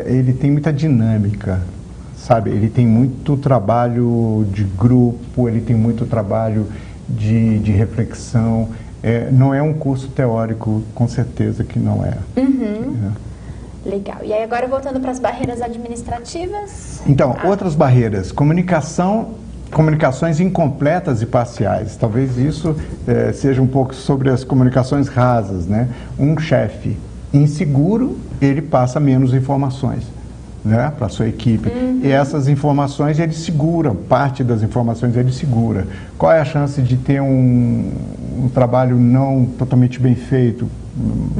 ele tem muita dinâmica, sabe? Ele tem muito trabalho de grupo, ele tem muito trabalho de reflexão. Não é um curso teórico, com certeza que não é. Legal. E aí agora voltando para as barreiras administrativas? Então, outras barreiras. Comunicações incompletas e parciais. Talvez isso seja um pouco sobre as comunicações rasas, né? Um chefe inseguro, ele passa menos informações, né, para a sua equipe. E essas informações ele segura, parte das informações ele segura. Qual é a chance de ter um trabalho não totalmente bem feito?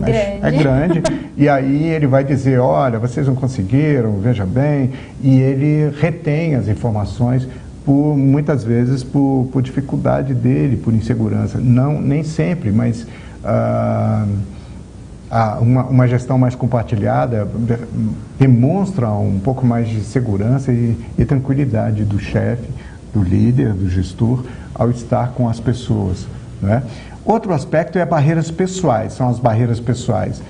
É grande. E aí ele vai dizer, olha, vocês não conseguiram, veja bem, e ele retém as informações muitas vezes por dificuldade dele, por insegurança. Não, nem sempre, mas uma gestão mais compartilhada demonstra um pouco mais de segurança e tranquilidade do chefe, do líder, do gestor, ao estar com as pessoas, né? Outro aspecto é barreiras pessoais, são as barreiras pessoais.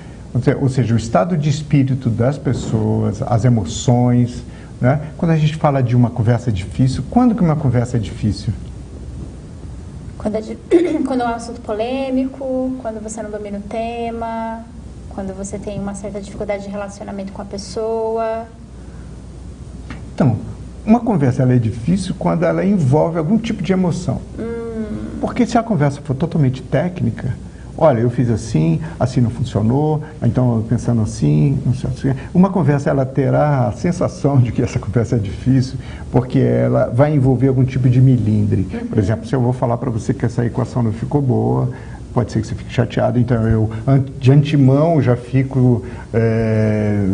Ou seja, o estado de espírito das pessoas, as emoções, né? Quando a gente fala de uma conversa difícil, quando que uma conversa é difícil? Quando é um assunto polêmico, quando você não domina o tema, quando você tem uma certa dificuldade de relacionamento com a pessoa. Então, uma conversa ela é difícil quando ela envolve algum tipo de emoção. Porque se a conversa for totalmente técnica, olha, eu fiz assim, assim não funcionou, então pensando assim, não sei assim. Uma conversa ela terá a sensação de que essa conversa é difícil, porque ela vai envolver algum tipo de milindre. Por exemplo, se eu vou falar para você que essa equação não ficou boa, pode ser que você fique chateado, então eu de antemão já fico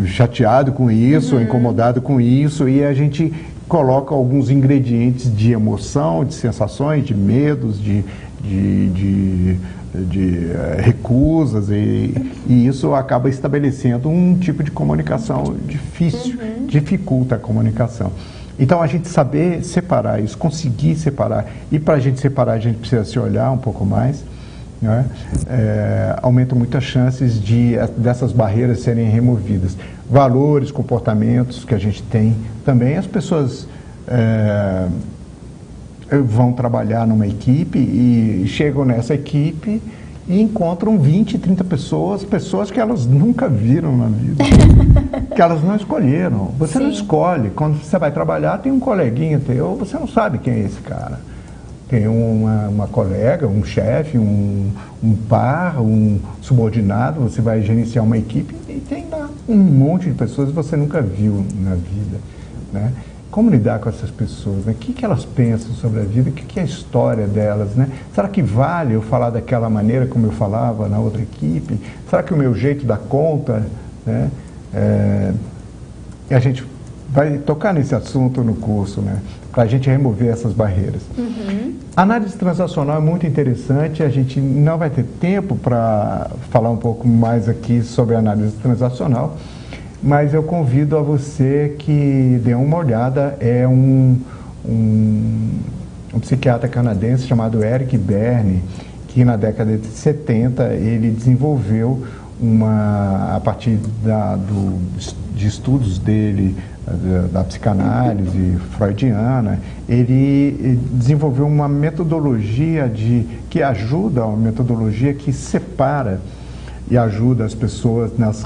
chateado com isso, incomodado com isso, e a gente coloca alguns ingredientes de emoção, de sensações, de medos, de recusas, e isso acaba estabelecendo um tipo de comunicação difícil, dificulta a comunicação. Então a gente saber separar isso, conseguir separar, e para a gente separar a gente precisa se olhar um pouco mais, né? Aumenta muito as chances dessas barreiras serem removidas. Valores, comportamentos que a gente tem também, as pessoas vão trabalhar numa equipe e chegam nessa equipe e encontram 20, 30 pessoas que elas nunca viram na vida, que elas não escolheram. Você não escolhe. Quando você vai trabalhar, tem um coleguinha teu, você não sabe quem é esse cara. Tem uma colega, um chefe, um par, um subordinado, você vai gerenciar uma equipe e tem lá um monte de pessoas que você nunca viu na vida, né? Como lidar com essas pessoas, né? O que elas pensam sobre a vida, o que é a história delas, né? Será que vale eu falar daquela maneira como eu falava na outra equipe? Será que o meu jeito dá conta, né? E a gente vai tocar nesse assunto no curso, né? Para a gente remover essas barreiras. A análise transacional é muito interessante, a gente não vai ter tempo para falar um pouco mais aqui sobre a análise transacional, mas eu convido a você que dê uma olhada. É um psiquiatra canadense chamado Eric Berne, que na década de 70 ele desenvolveu a partir de estudos dele, da psicanálise freudiana, ele desenvolveu uma metodologia que ajuda, uma metodologia que separa e ajuda as pessoas nas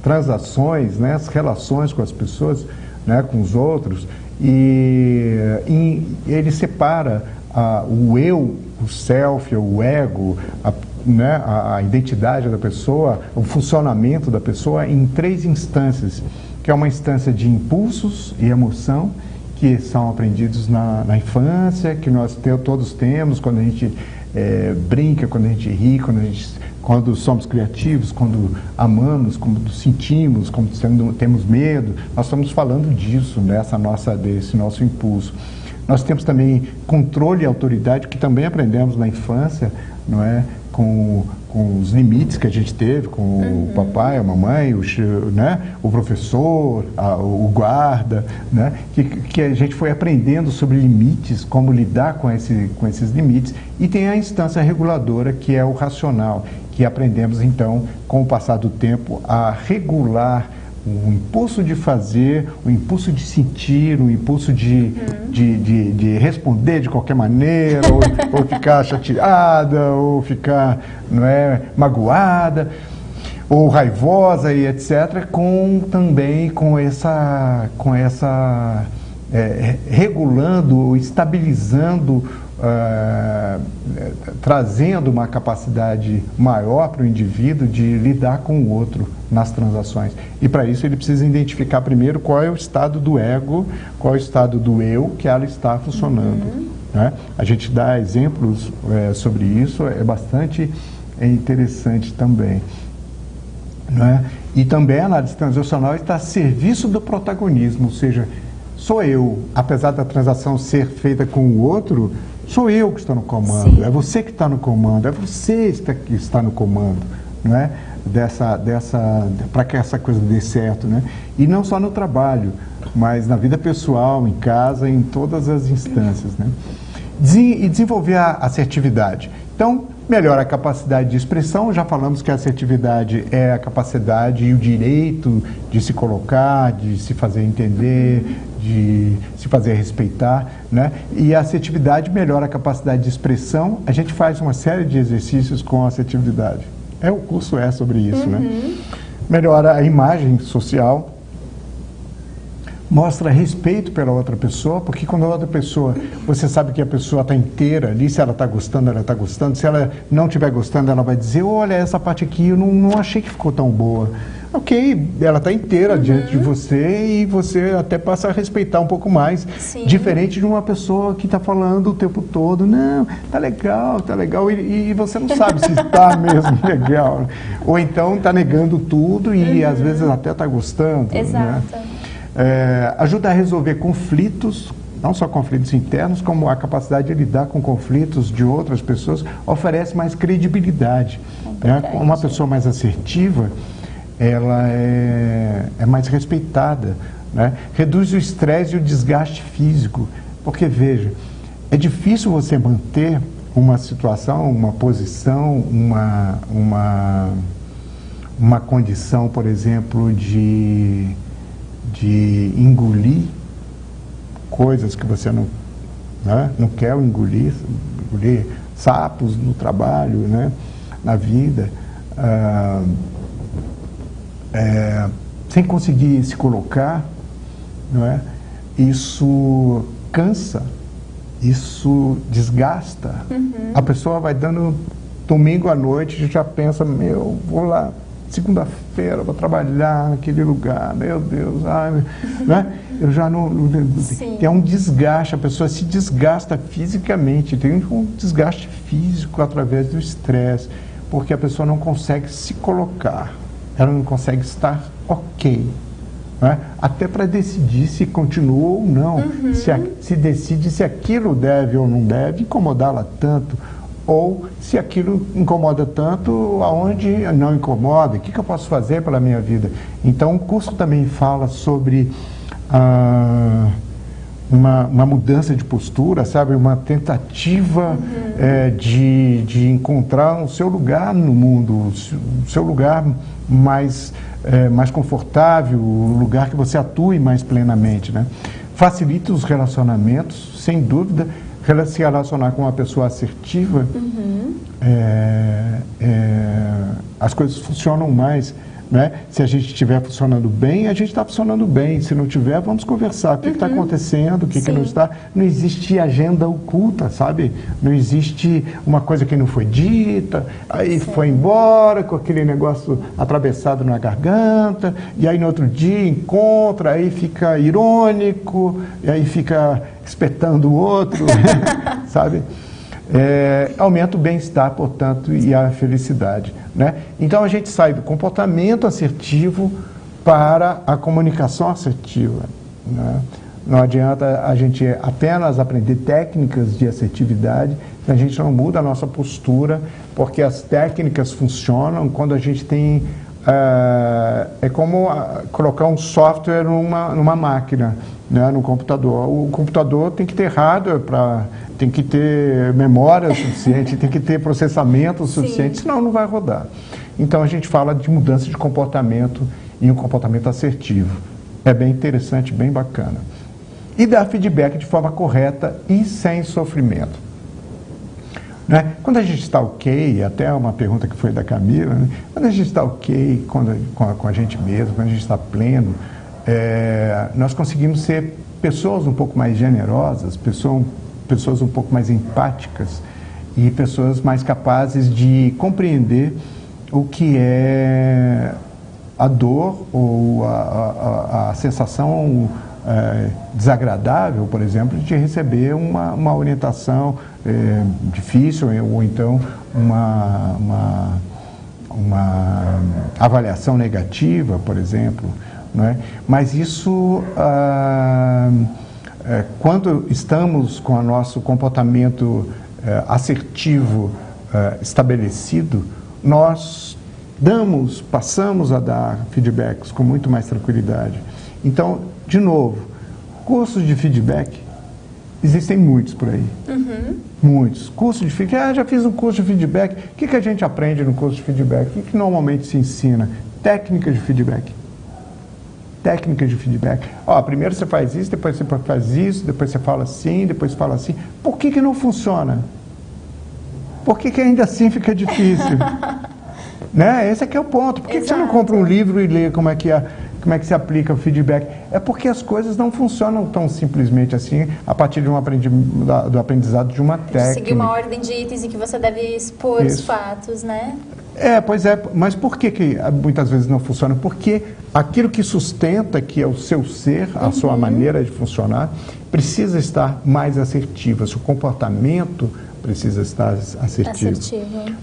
transações, né, as relações com as pessoas, né, com os outros, e ele separa o eu, o self, o ego, né, a identidade da pessoa, o funcionamento da pessoa em 3 instâncias, que é uma instância de impulsos e emoção, que são aprendidos na infância, que nós todos temos, quando a gente brinca, quando a gente ri, quando somos criativos, quando amamos, quando sentimos, quando temos medo. Nós estamos falando disso, desse nosso impulso. Nós temos também controle e autoridade, que também aprendemos na infância, não é? Com os limites que a gente teve com o papai, a mamãe, né? O professor, o guarda, né? Que a gente foi aprendendo sobre limites, como lidar com esses limites. E tem a instância reguladora, que é o racional, que aprendemos então, com o passar do tempo, a regular o impulso de fazer, o impulso de sentir, o impulso de responder de qualquer maneira, ou ficar chateada, ou ficar, não é, magoada, ou raivosa e etc., regulando, estabilizando, trazendo uma capacidade maior para o indivíduo de lidar com o outro nas transações. E para isso ele precisa identificar primeiro qual é o estado do ego, qual é o estado do eu que ela está funcionando. Né? A gente dá exemplos sobre isso, é bastante interessante também. Né? E também a análise transacional está a serviço do protagonismo, ou seja, sou eu, apesar da transação ser feita com o outro, sou eu que estou no comando. Sim. É você que está no comando, é você que está no comando. não é? Para que essa coisa dê certo, né? E não só no trabalho, mas na vida pessoal, em casa, em todas as instâncias, né? E desenvolver a assertividade. Então, melhora a capacidade de expressão. Já falamos que a assertividade é a capacidade e o direito de se colocar, de se fazer entender, de se fazer respeitar, né? E a assertividade melhora a capacidade de expressão. A gente faz uma série de exercícios com a assertividade. O curso é sobre isso, né? Melhora a imagem social, mostra respeito pela outra pessoa, porque quando a outra pessoa, você sabe que a pessoa está inteira ali, se ela está gostando, ela está gostando, se ela não estiver gostando, ela vai dizer, olha, essa parte aqui eu não achei que ficou tão boa. Ok, ela está inteira diante de você e você até passa a respeitar um pouco mais. Sim. Diferente de uma pessoa que está falando o tempo todo, não, tá legal, e você não sabe se está mesmo legal. Ou então está negando tudo e às vezes até está gostando. Exato. Né? Ajuda a resolver conflitos, não só conflitos internos, como a capacidade de lidar com conflitos de outras pessoas, oferece mais credibilidade. Né? Uma pessoa mais assertiva, ela é mais respeitada, né? Reduz o estresse e o desgaste físico, porque, veja, é difícil você manter uma situação, uma posição, uma condição, por exemplo, de engolir coisas que você não quer engolir sapos no trabalho, né? Na vida, sem conseguir se colocar, não é? Isso cansa, isso desgasta. A pessoa vai dando domingo à noite e já pensa, vou lá, segunda-feira, vou trabalhar naquele lugar, meu Deus, né? Eu já não... Tem um desgaste, a pessoa se desgasta fisicamente, tem um desgaste físico através do estresse, porque a pessoa não consegue se colocar, ela não consegue estar ok, né? Até para decidir se continua ou não, se decide se aquilo deve ou não deve incomodá-la tanto, ou se aquilo incomoda tanto, aonde não incomoda, o que eu posso fazer pela minha vida. Então, o curso também fala sobre uma mudança de postura, sabe? Uma tentativa de encontrar o seu lugar no mundo, o seu lugar mais confortável, o lugar que você atue mais plenamente, né? Facilita os relacionamentos, sem dúvida. Se relacionar com uma pessoa assertiva, as coisas funcionam mais, né? Se a gente estiver funcionando bem, a gente está funcionando bem. Se não estiver, vamos conversar. O que está acontecendo, o que não está. Não existe agenda oculta, sabe? Não existe uma coisa que não foi dita, aí foi embora com aquele negócio atravessado na garganta, e aí no outro dia encontra, aí fica irônico, e aí fica espetando o outro, sabe? Aumenta o bem-estar, portanto, e a felicidade, né? Então a gente sai do comportamento assertivo para a comunicação assertiva, né? Não adianta a gente apenas aprender técnicas de assertividade se a gente não muda a nossa postura, porque as técnicas funcionam quando a gente tem... é como colocar um software numa máquina, né, no computador. O computador tem que ter hardware, tem que ter memória suficiente, tem que ter processamento suficiente, senão não vai rodar. Então a gente fala de mudança de comportamento e um comportamento assertivo. É bem interessante, bem bacana. E dar feedback de forma correta e sem sofrimento. Né? Quando a gente está ok, até uma pergunta que foi da Camila, né? Quando a gente está ok com a gente mesmo, quando a gente está pleno, nós conseguimos ser pessoas um pouco mais generosas, pessoas um pouco mais empáticas e pessoas mais capazes de compreender o que é a dor ou a sensação desagradável, por exemplo, de receber uma orientação difícil ou então uma avaliação negativa, por exemplo, não é? Mas isso, quando estamos com o nosso comportamento assertivo estabelecido, nós passamos a dar feedbacks com muito mais tranquilidade. Então, de novo, cursos de feedback, existem muitos por aí. Muitos. Cursos de feedback, já fiz um curso de feedback. O que a gente aprende no curso de feedback? O que normalmente se ensina? Técnicas de feedback. Técnicas de feedback. Primeiro você faz isso, depois você faz isso, depois você fala assim, depois fala assim. Por que não funciona? Por que ainda assim fica difícil? Né? Esse aqui é o ponto. Por que você não compra um livro e lê como é que se aplica o feedback? É porque as coisas não funcionam tão simplesmente assim a partir do aprendizado de uma técnica. Seguir uma ordem de itens em que você deve expor os fatos, né? Pois é, mas por que muitas vezes não funciona? Porque aquilo que sustenta, que é o seu ser, a sua maneira de funcionar, precisa estar mais assertivo. O seu comportamento precisa estar assertivo.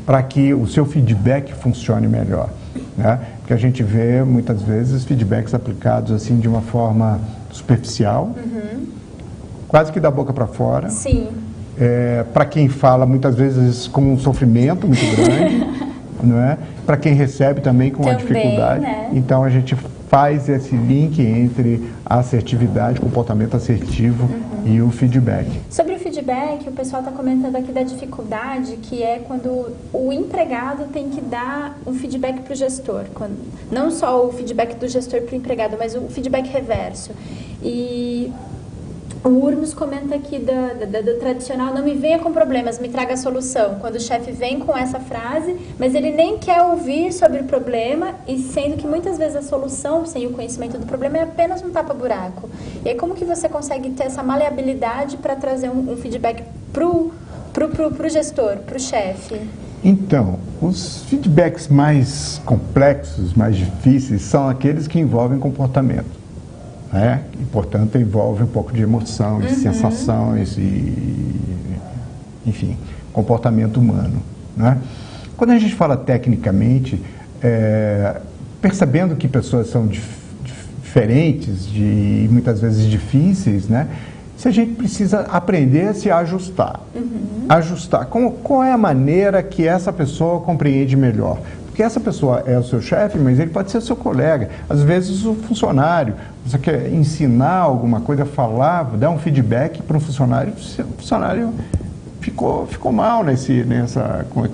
Para que o seu feedback funcione melhor. Né? Porque a gente vê, muitas vezes, feedbacks aplicados assim de uma forma superficial, quase que da boca para fora. Sim. Para quem fala, muitas vezes, com um sofrimento muito grande. Não é? Para quem recebe também com uma dificuldade. Né? Então a gente faz esse link entre a assertividade, comportamento assertivo e o feedback. Sobre o feedback, o pessoal está comentando aqui da dificuldade, que é quando o empregado tem que dar um feedback para o gestor. Não só o feedback do gestor para o empregado, mas o feedback reverso. E o Urmos comenta aqui do tradicional, não me venha com problemas, me traga a solução. Quando o chefe vem com essa frase, mas ele nem quer ouvir sobre o problema, e sendo que muitas vezes a solução, sem o conhecimento do problema, é apenas um tapa-buraco. E aí como que você consegue ter essa maleabilidade para trazer um feedback pro gestor, pro chefe? Então, os feedbacks mais complexos, mais difíceis, são aqueles que envolvem comportamento. Né? E, portanto, envolve um pouco de emoção, de sensações e, enfim, comportamento humano. Né? Quando a gente fala tecnicamente, percebendo que pessoas são diferentes e muitas vezes difíceis, né? Se a gente precisa aprender a se ajustar. Ajustar. Qual é a maneira que essa pessoa compreende melhor? Porque essa pessoa é o seu chefe, mas ele pode ser o seu colega, às vezes o funcionário. Você quer ensinar alguma coisa, falar, dar um feedback para um funcionário, o funcionário ficou mal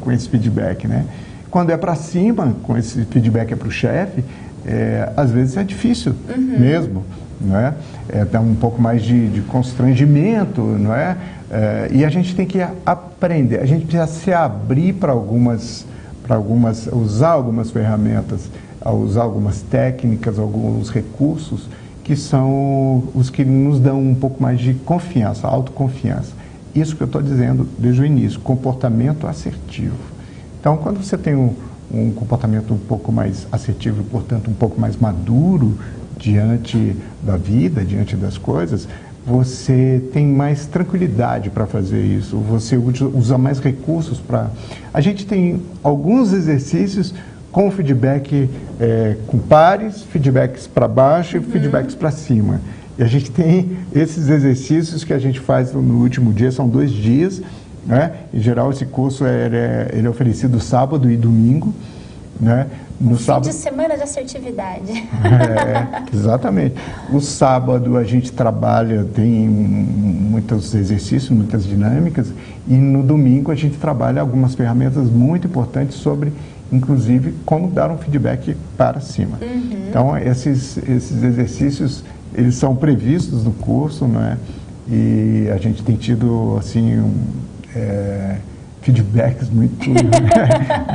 com esse feedback. Né? Quando é para cima, com esse feedback para o chefe, às vezes é difícil mesmo. Não é? Dá um pouco mais de constrangimento, não é? E a gente tem que aprender, a gente precisa se abrir para usar algumas ferramentas, usar algumas técnicas, alguns recursos que são os que nos dão um pouco mais de confiança, autoconfiança. Isso que eu estou dizendo desde o início, comportamento assertivo. Então, quando você tem um comportamento um pouco mais assertivo, portanto, um pouco mais maduro diante da vida, diante das coisas, você tem mais tranquilidade para fazer isso, você usa mais recursos para... A gente tem alguns exercícios com feedback com pares, feedbacks para baixo e feedbacks para cima. E a gente tem esses exercícios que a gente faz no último dia, são 2 dias, né? Em geral, esse curso ele é oferecido sábado e domingo, né? No sábado... Fim de semana de assertividade. Exatamente. No sábado a gente trabalha, tem muitos exercícios, muitas dinâmicas, e no domingo a gente trabalha algumas ferramentas muito importantes sobre, inclusive, como dar um feedback para cima. Então, esses exercícios, eles são previstos no curso, né? E a gente tem tido, assim, feedbacks muito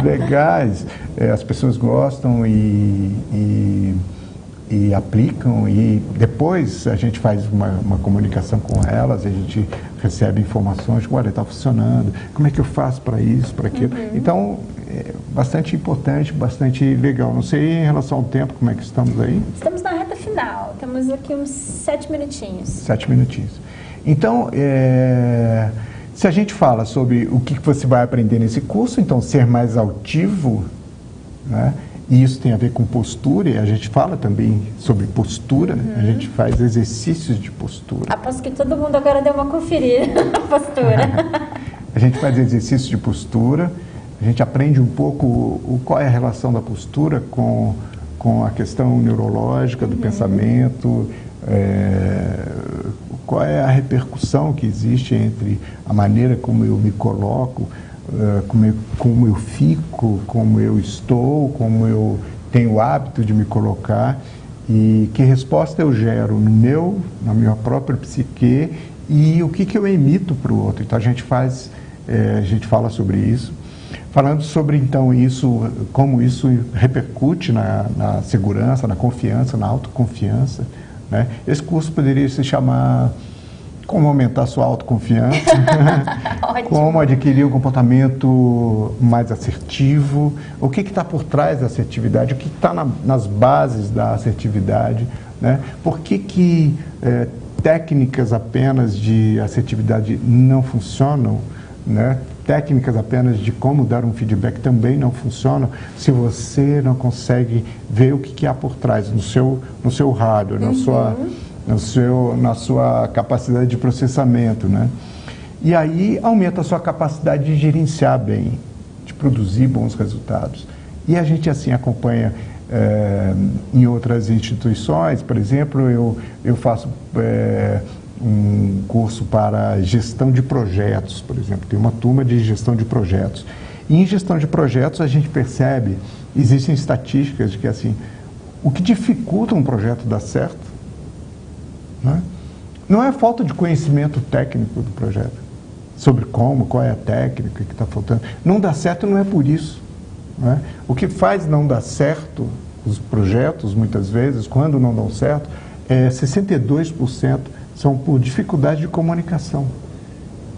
legais, as pessoas gostam e aplicam, e depois a gente faz uma comunicação com elas, a gente recebe informações, olha, está funcionando, como é que eu faço para isso, para aquilo. Então, é bastante importante, bastante legal. Não sei em relação ao tempo, como é que estamos aí? Estamos na reta final, temos aqui uns 7 minutinhos. 7 minutinhos. Então, se a gente fala sobre o que você vai aprender nesse curso, então ser mais altivo, né? E isso tem a ver com postura, e a gente fala também sobre postura, a gente faz exercícios de postura. Aposto que todo mundo agora deu uma conferida na postura. A gente faz exercícios de postura, A gente aprende um pouco qual é a relação da postura com a questão neurológica do pensamento, qual é a repercussão que existe entre a maneira como eu me coloco, como eu fico, como eu estou, como eu tenho o hábito de me colocar e que resposta eu gero na minha própria psique e o que eu emito para o outro. Então a gente fala sobre isso. Falando sobre, então, como isso repercute na segurança, na confiança, na autoconfiança, né? Esse curso poderia se chamar Como Aumentar Sua Autoconfiança, como adquirir um comportamento mais assertivo, o que está por trás da assertividade, o que está nas bases da assertividade, né? Por que técnicas apenas de assertividade não funcionam, né? Técnicas apenas de como dar um feedback também não funcionam se você não consegue ver o que há por trás no seu hardware, na sua capacidade de processamento, né? E aí aumenta a sua capacidade de gerenciar bem, de produzir bons resultados. E a gente assim acompanha em outras instituições, por exemplo, eu faço um curso para gestão de projetos, por exemplo, tem uma turma de gestão de projetos. E em gestão de projetos a gente percebe, existem estatísticas de que assim, o que dificulta um projeto dar certo, né, não é a falta de conhecimento técnico do projeto, sobre qual é a técnica que está faltando. Não dá certo não é por isso, né? O que faz não dar certo os projetos, muitas vezes, quando não dão certo, 62% são por dificuldade de comunicação.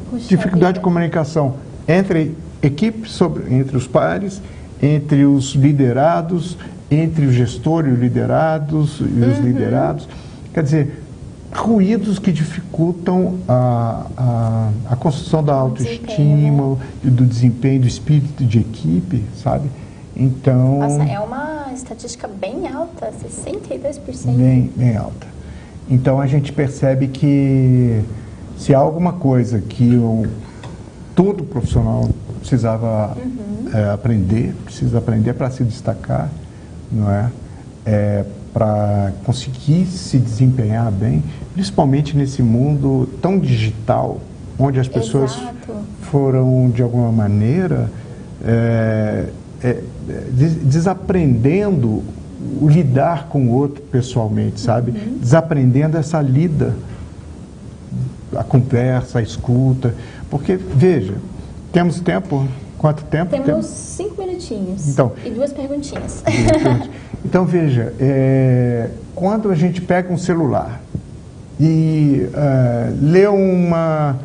Puxa dificuldade vida. de comunicação entre equipes, entre os pares, entre os liderados, entre o gestor e os liderados, Quer dizer, ruídos que dificultam a construção da autoestima, do desempenho, do espírito de equipe, sabe? Então... Nossa, é uma estatística bem alta, 62%. Bem alta. Então a gente percebe que se há alguma coisa que todo profissional precisava precisa aprender para se destacar, não é? Para conseguir se desempenhar bem, principalmente nesse mundo tão digital, onde as pessoas foram, de alguma maneira, desaprendendo o lidar com o outro pessoalmente, sabe? Desaprendendo essa lida, a conversa, a escuta. Porque, veja, temos tempo? Quanto tempo? Temos 5 minutinhos e 2 perguntinhas. Então, veja, quando a gente pega um celular e lê uma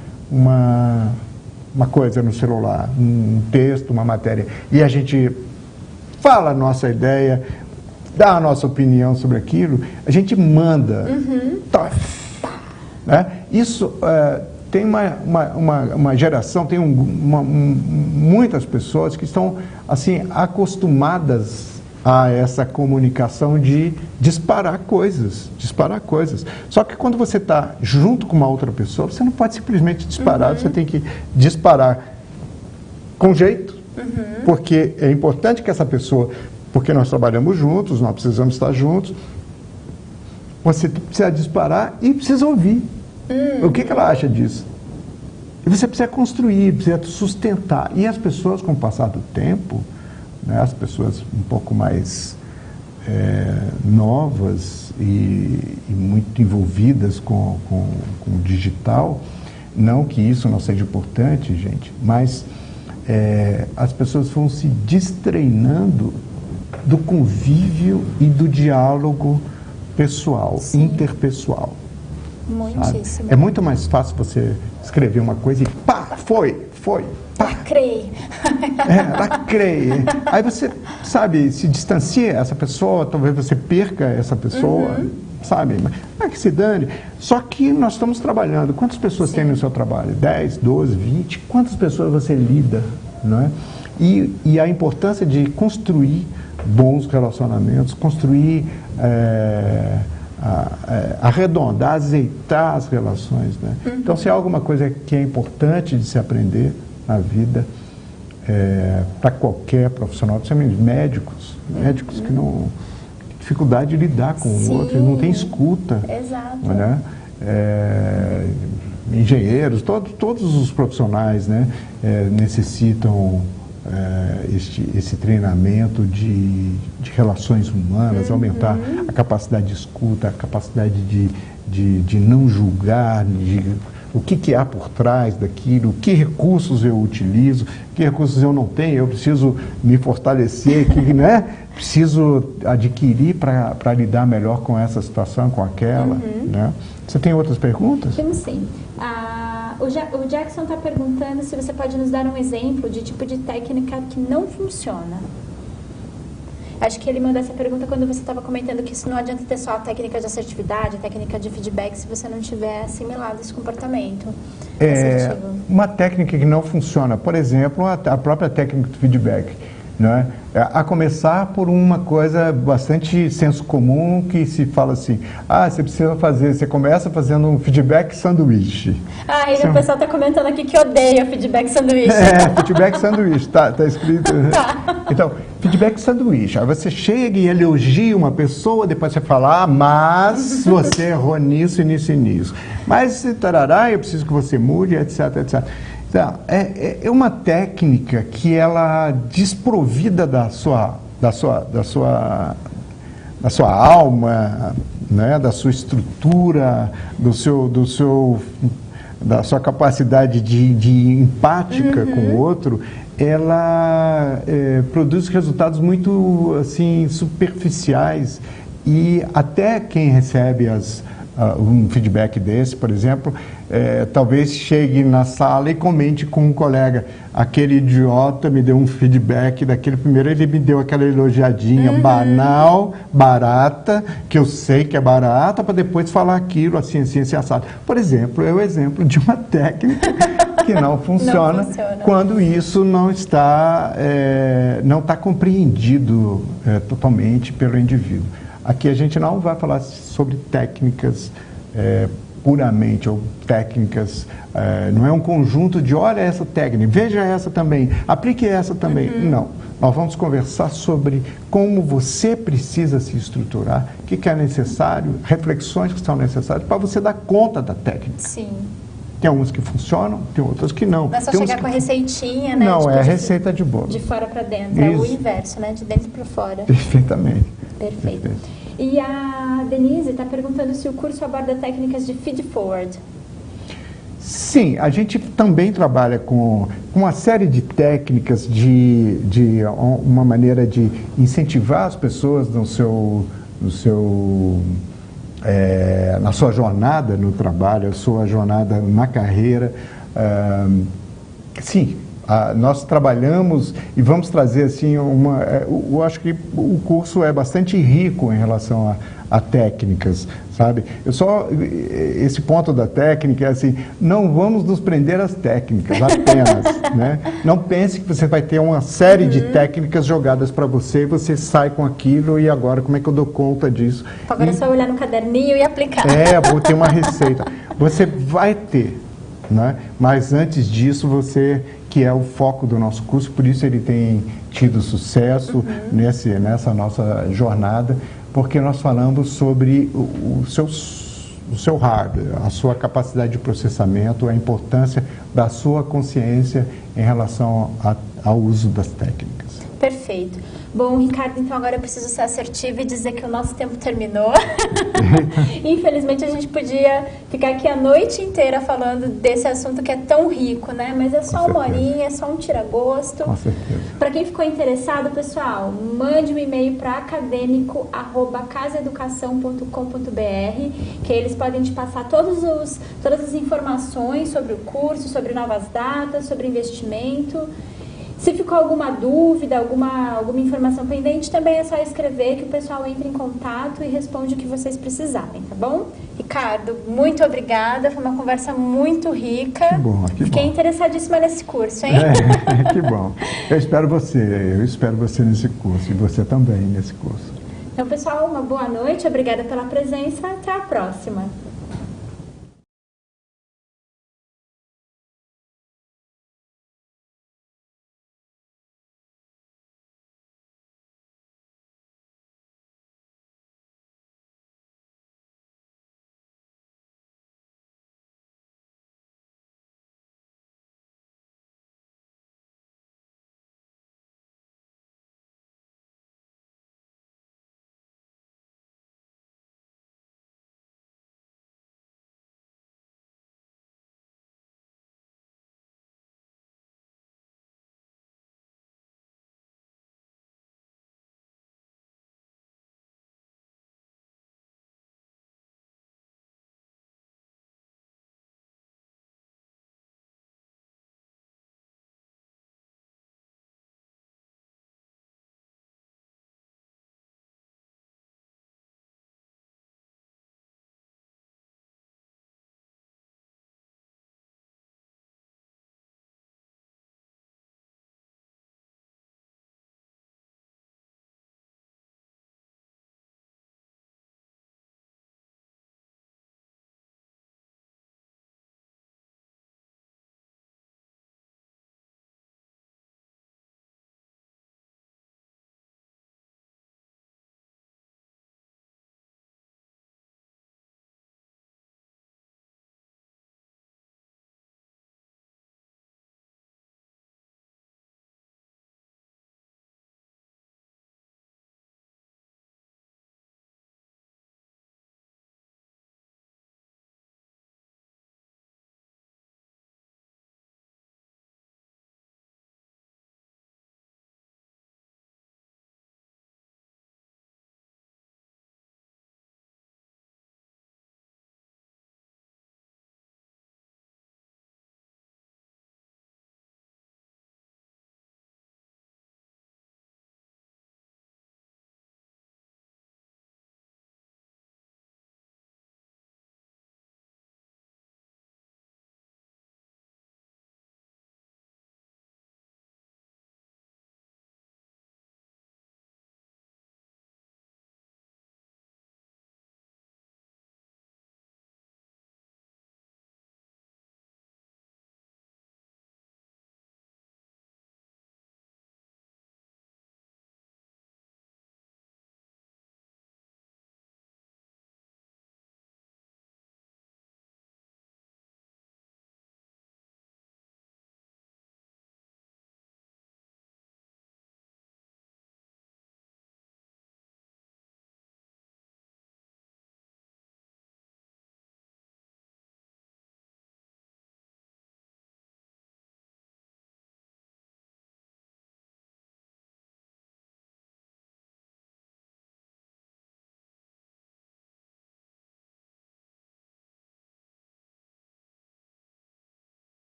coisa no celular, um texto, uma matéria, e a gente fala a nossa ideia, dá a nossa opinião sobre aquilo, a gente manda. Né? Isso tem uma geração, tem muitas pessoas que estão assim acostumadas a essa comunicação de disparar coisas. Só que quando você está junto com uma outra pessoa, você não pode simplesmente disparar, você tem que disparar com jeito, porque é importante que essa pessoa, porque nós trabalhamos juntos, nós precisamos estar juntos, você precisa disparar e precisa ouvir. O que ela acha disso? E você precisa construir, precisa sustentar. E as pessoas, com o passar do tempo, né, as pessoas um pouco mais novas e muito envolvidas com o digital, não que isso não seja importante, gente, mas as pessoas vão se destreinando do convívio e do diálogo pessoal, interpessoal. Muitíssimo. É muito mais fácil você escrever uma coisa e pá, foi, pá. Lacrei. Aí você, sabe, se distancia essa pessoa, talvez você perca essa pessoa, sabe? Mas que se dane. Só que nós estamos trabalhando. Quantas pessoas tem no seu trabalho? 10, 12, 20? Quantas pessoas você lida, não é? E a importância de construir bons relacionamentos, construir, arredondar, azeitar as relações, né? Então, se há alguma coisa que é importante de se aprender na vida, para qualquer profissional, principalmente médicos que não dificuldade de lidar com o outro, não tem escuta. Exato. Né? Engenheiros, todos os profissionais, né, necessitam esse treinamento de relações humanas, aumentar a capacidade de escuta, a capacidade de não julgar, o que há por trás daquilo, que recursos eu utilizo, que recursos eu não tenho, eu preciso me fortalecer, né? Preciso adquirir para lidar melhor com essa situação, com aquela. Né? Você tem outras perguntas? Temos sim. O Jackson está perguntando se você pode nos dar um exemplo de tipo de técnica que não funciona. Acho que ele mandou essa pergunta quando você estava comentando que isso não adianta ter só a técnica de assertividade, a técnica de feedback, se você não tiver assimilado esse comportamento assertivo. Uma técnica que não funciona, por exemplo, a própria técnica de feedback. Né? A começar por uma coisa bastante senso comum que se fala assim, você começa fazendo um feedback sanduíche. E o pessoal está comentando aqui que odeia feedback sanduíche. Feedback sanduíche, tá escrito. Então, feedback sanduíche, aí você chega e elogia uma pessoa, depois você fala, mas você errou nisso e nisso e nisso. Mas, tarará, eu preciso que você mude, etc, etc. Então, é uma técnica que ela desprovida da sua alma, né, da sua estrutura, da sua capacidade de empática com o outro, ela produz resultados muito assim superficiais e até quem recebe um feedback desse, por exemplo, talvez chegue na sala e comente com um colega, aquele idiota me deu um feedback daquele primeiro, ele me deu aquela elogiadinha banal, barata, que eu sei que é barata, para depois falar aquilo assim, assim, assim, assado. Por exemplo, é o exemplo de uma técnica que não funciona, quando isso não está compreendido totalmente pelo indivíduo. Aqui a gente não vai falar sobre técnicas puramente, ou técnicas, não é um conjunto de olha essa técnica, veja essa também, aplique essa também. Não, nós vamos conversar sobre como você precisa se estruturar, o que é necessário, reflexões que são necessárias para você dar conta da técnica. Sim. Tem alguns que funcionam, tem outros que não. Não é só tem chegar com a receitinha, né? Não, tipo, é receita de bolo. De fora para dentro, é o inverso, né? De dentro para fora. Perfeitamente. Perfeito. E a Denise está perguntando se o curso aborda técnicas de feed-forward. Sim, a gente também trabalha com uma série de técnicas de uma maneira de incentivar as pessoas na sua jornada no trabalho, a sua jornada na carreira. Sim, nós trabalhamos e vamos trazer assim eu acho que o curso é bastante rico em relação a técnicas, sabe? Esse ponto da técnica é assim, não vamos nos prender às técnicas apenas, né? Não pense que você vai ter uma série de técnicas jogadas para você e você sai com aquilo e agora como é que eu dou conta disso? Agora é só olhar no caderninho e aplicar. Vou ter uma receita. Você vai ter, né? Mas antes disso que é o foco do nosso curso, por isso ele tem tido sucesso nessa nossa jornada, porque nós falamos sobre o seu hardware, a sua capacidade de processamento, a importância da sua consciência em relação ao uso das técnicas. Perfeito. Bom, Ricardo, então agora eu preciso ser assertiva e dizer que o nosso tempo terminou. Infelizmente a gente podia ficar aqui a noite inteira falando desse assunto que é tão rico, né? Mas é só uma horinha, é só um tira-gosto. Com certeza. Para quem ficou interessado, pessoal, mande um e-mail para academico@casaeducação.com.br, que eles podem te passar todas as informações sobre o curso, sobre novas datas, sobre investimento. Se ficou alguma dúvida, alguma informação pendente, também é só escrever que o pessoal entra em contato e responde o que vocês precisarem, tá bom? Ricardo, muito obrigada, foi uma conversa muito rica. Que bom, que Fiquei bom. interessadíssima nesse curso, hein? Que bom. Eu espero você nesse curso e você também nesse curso. Então, pessoal, uma boa noite, obrigada pela presença, até a próxima.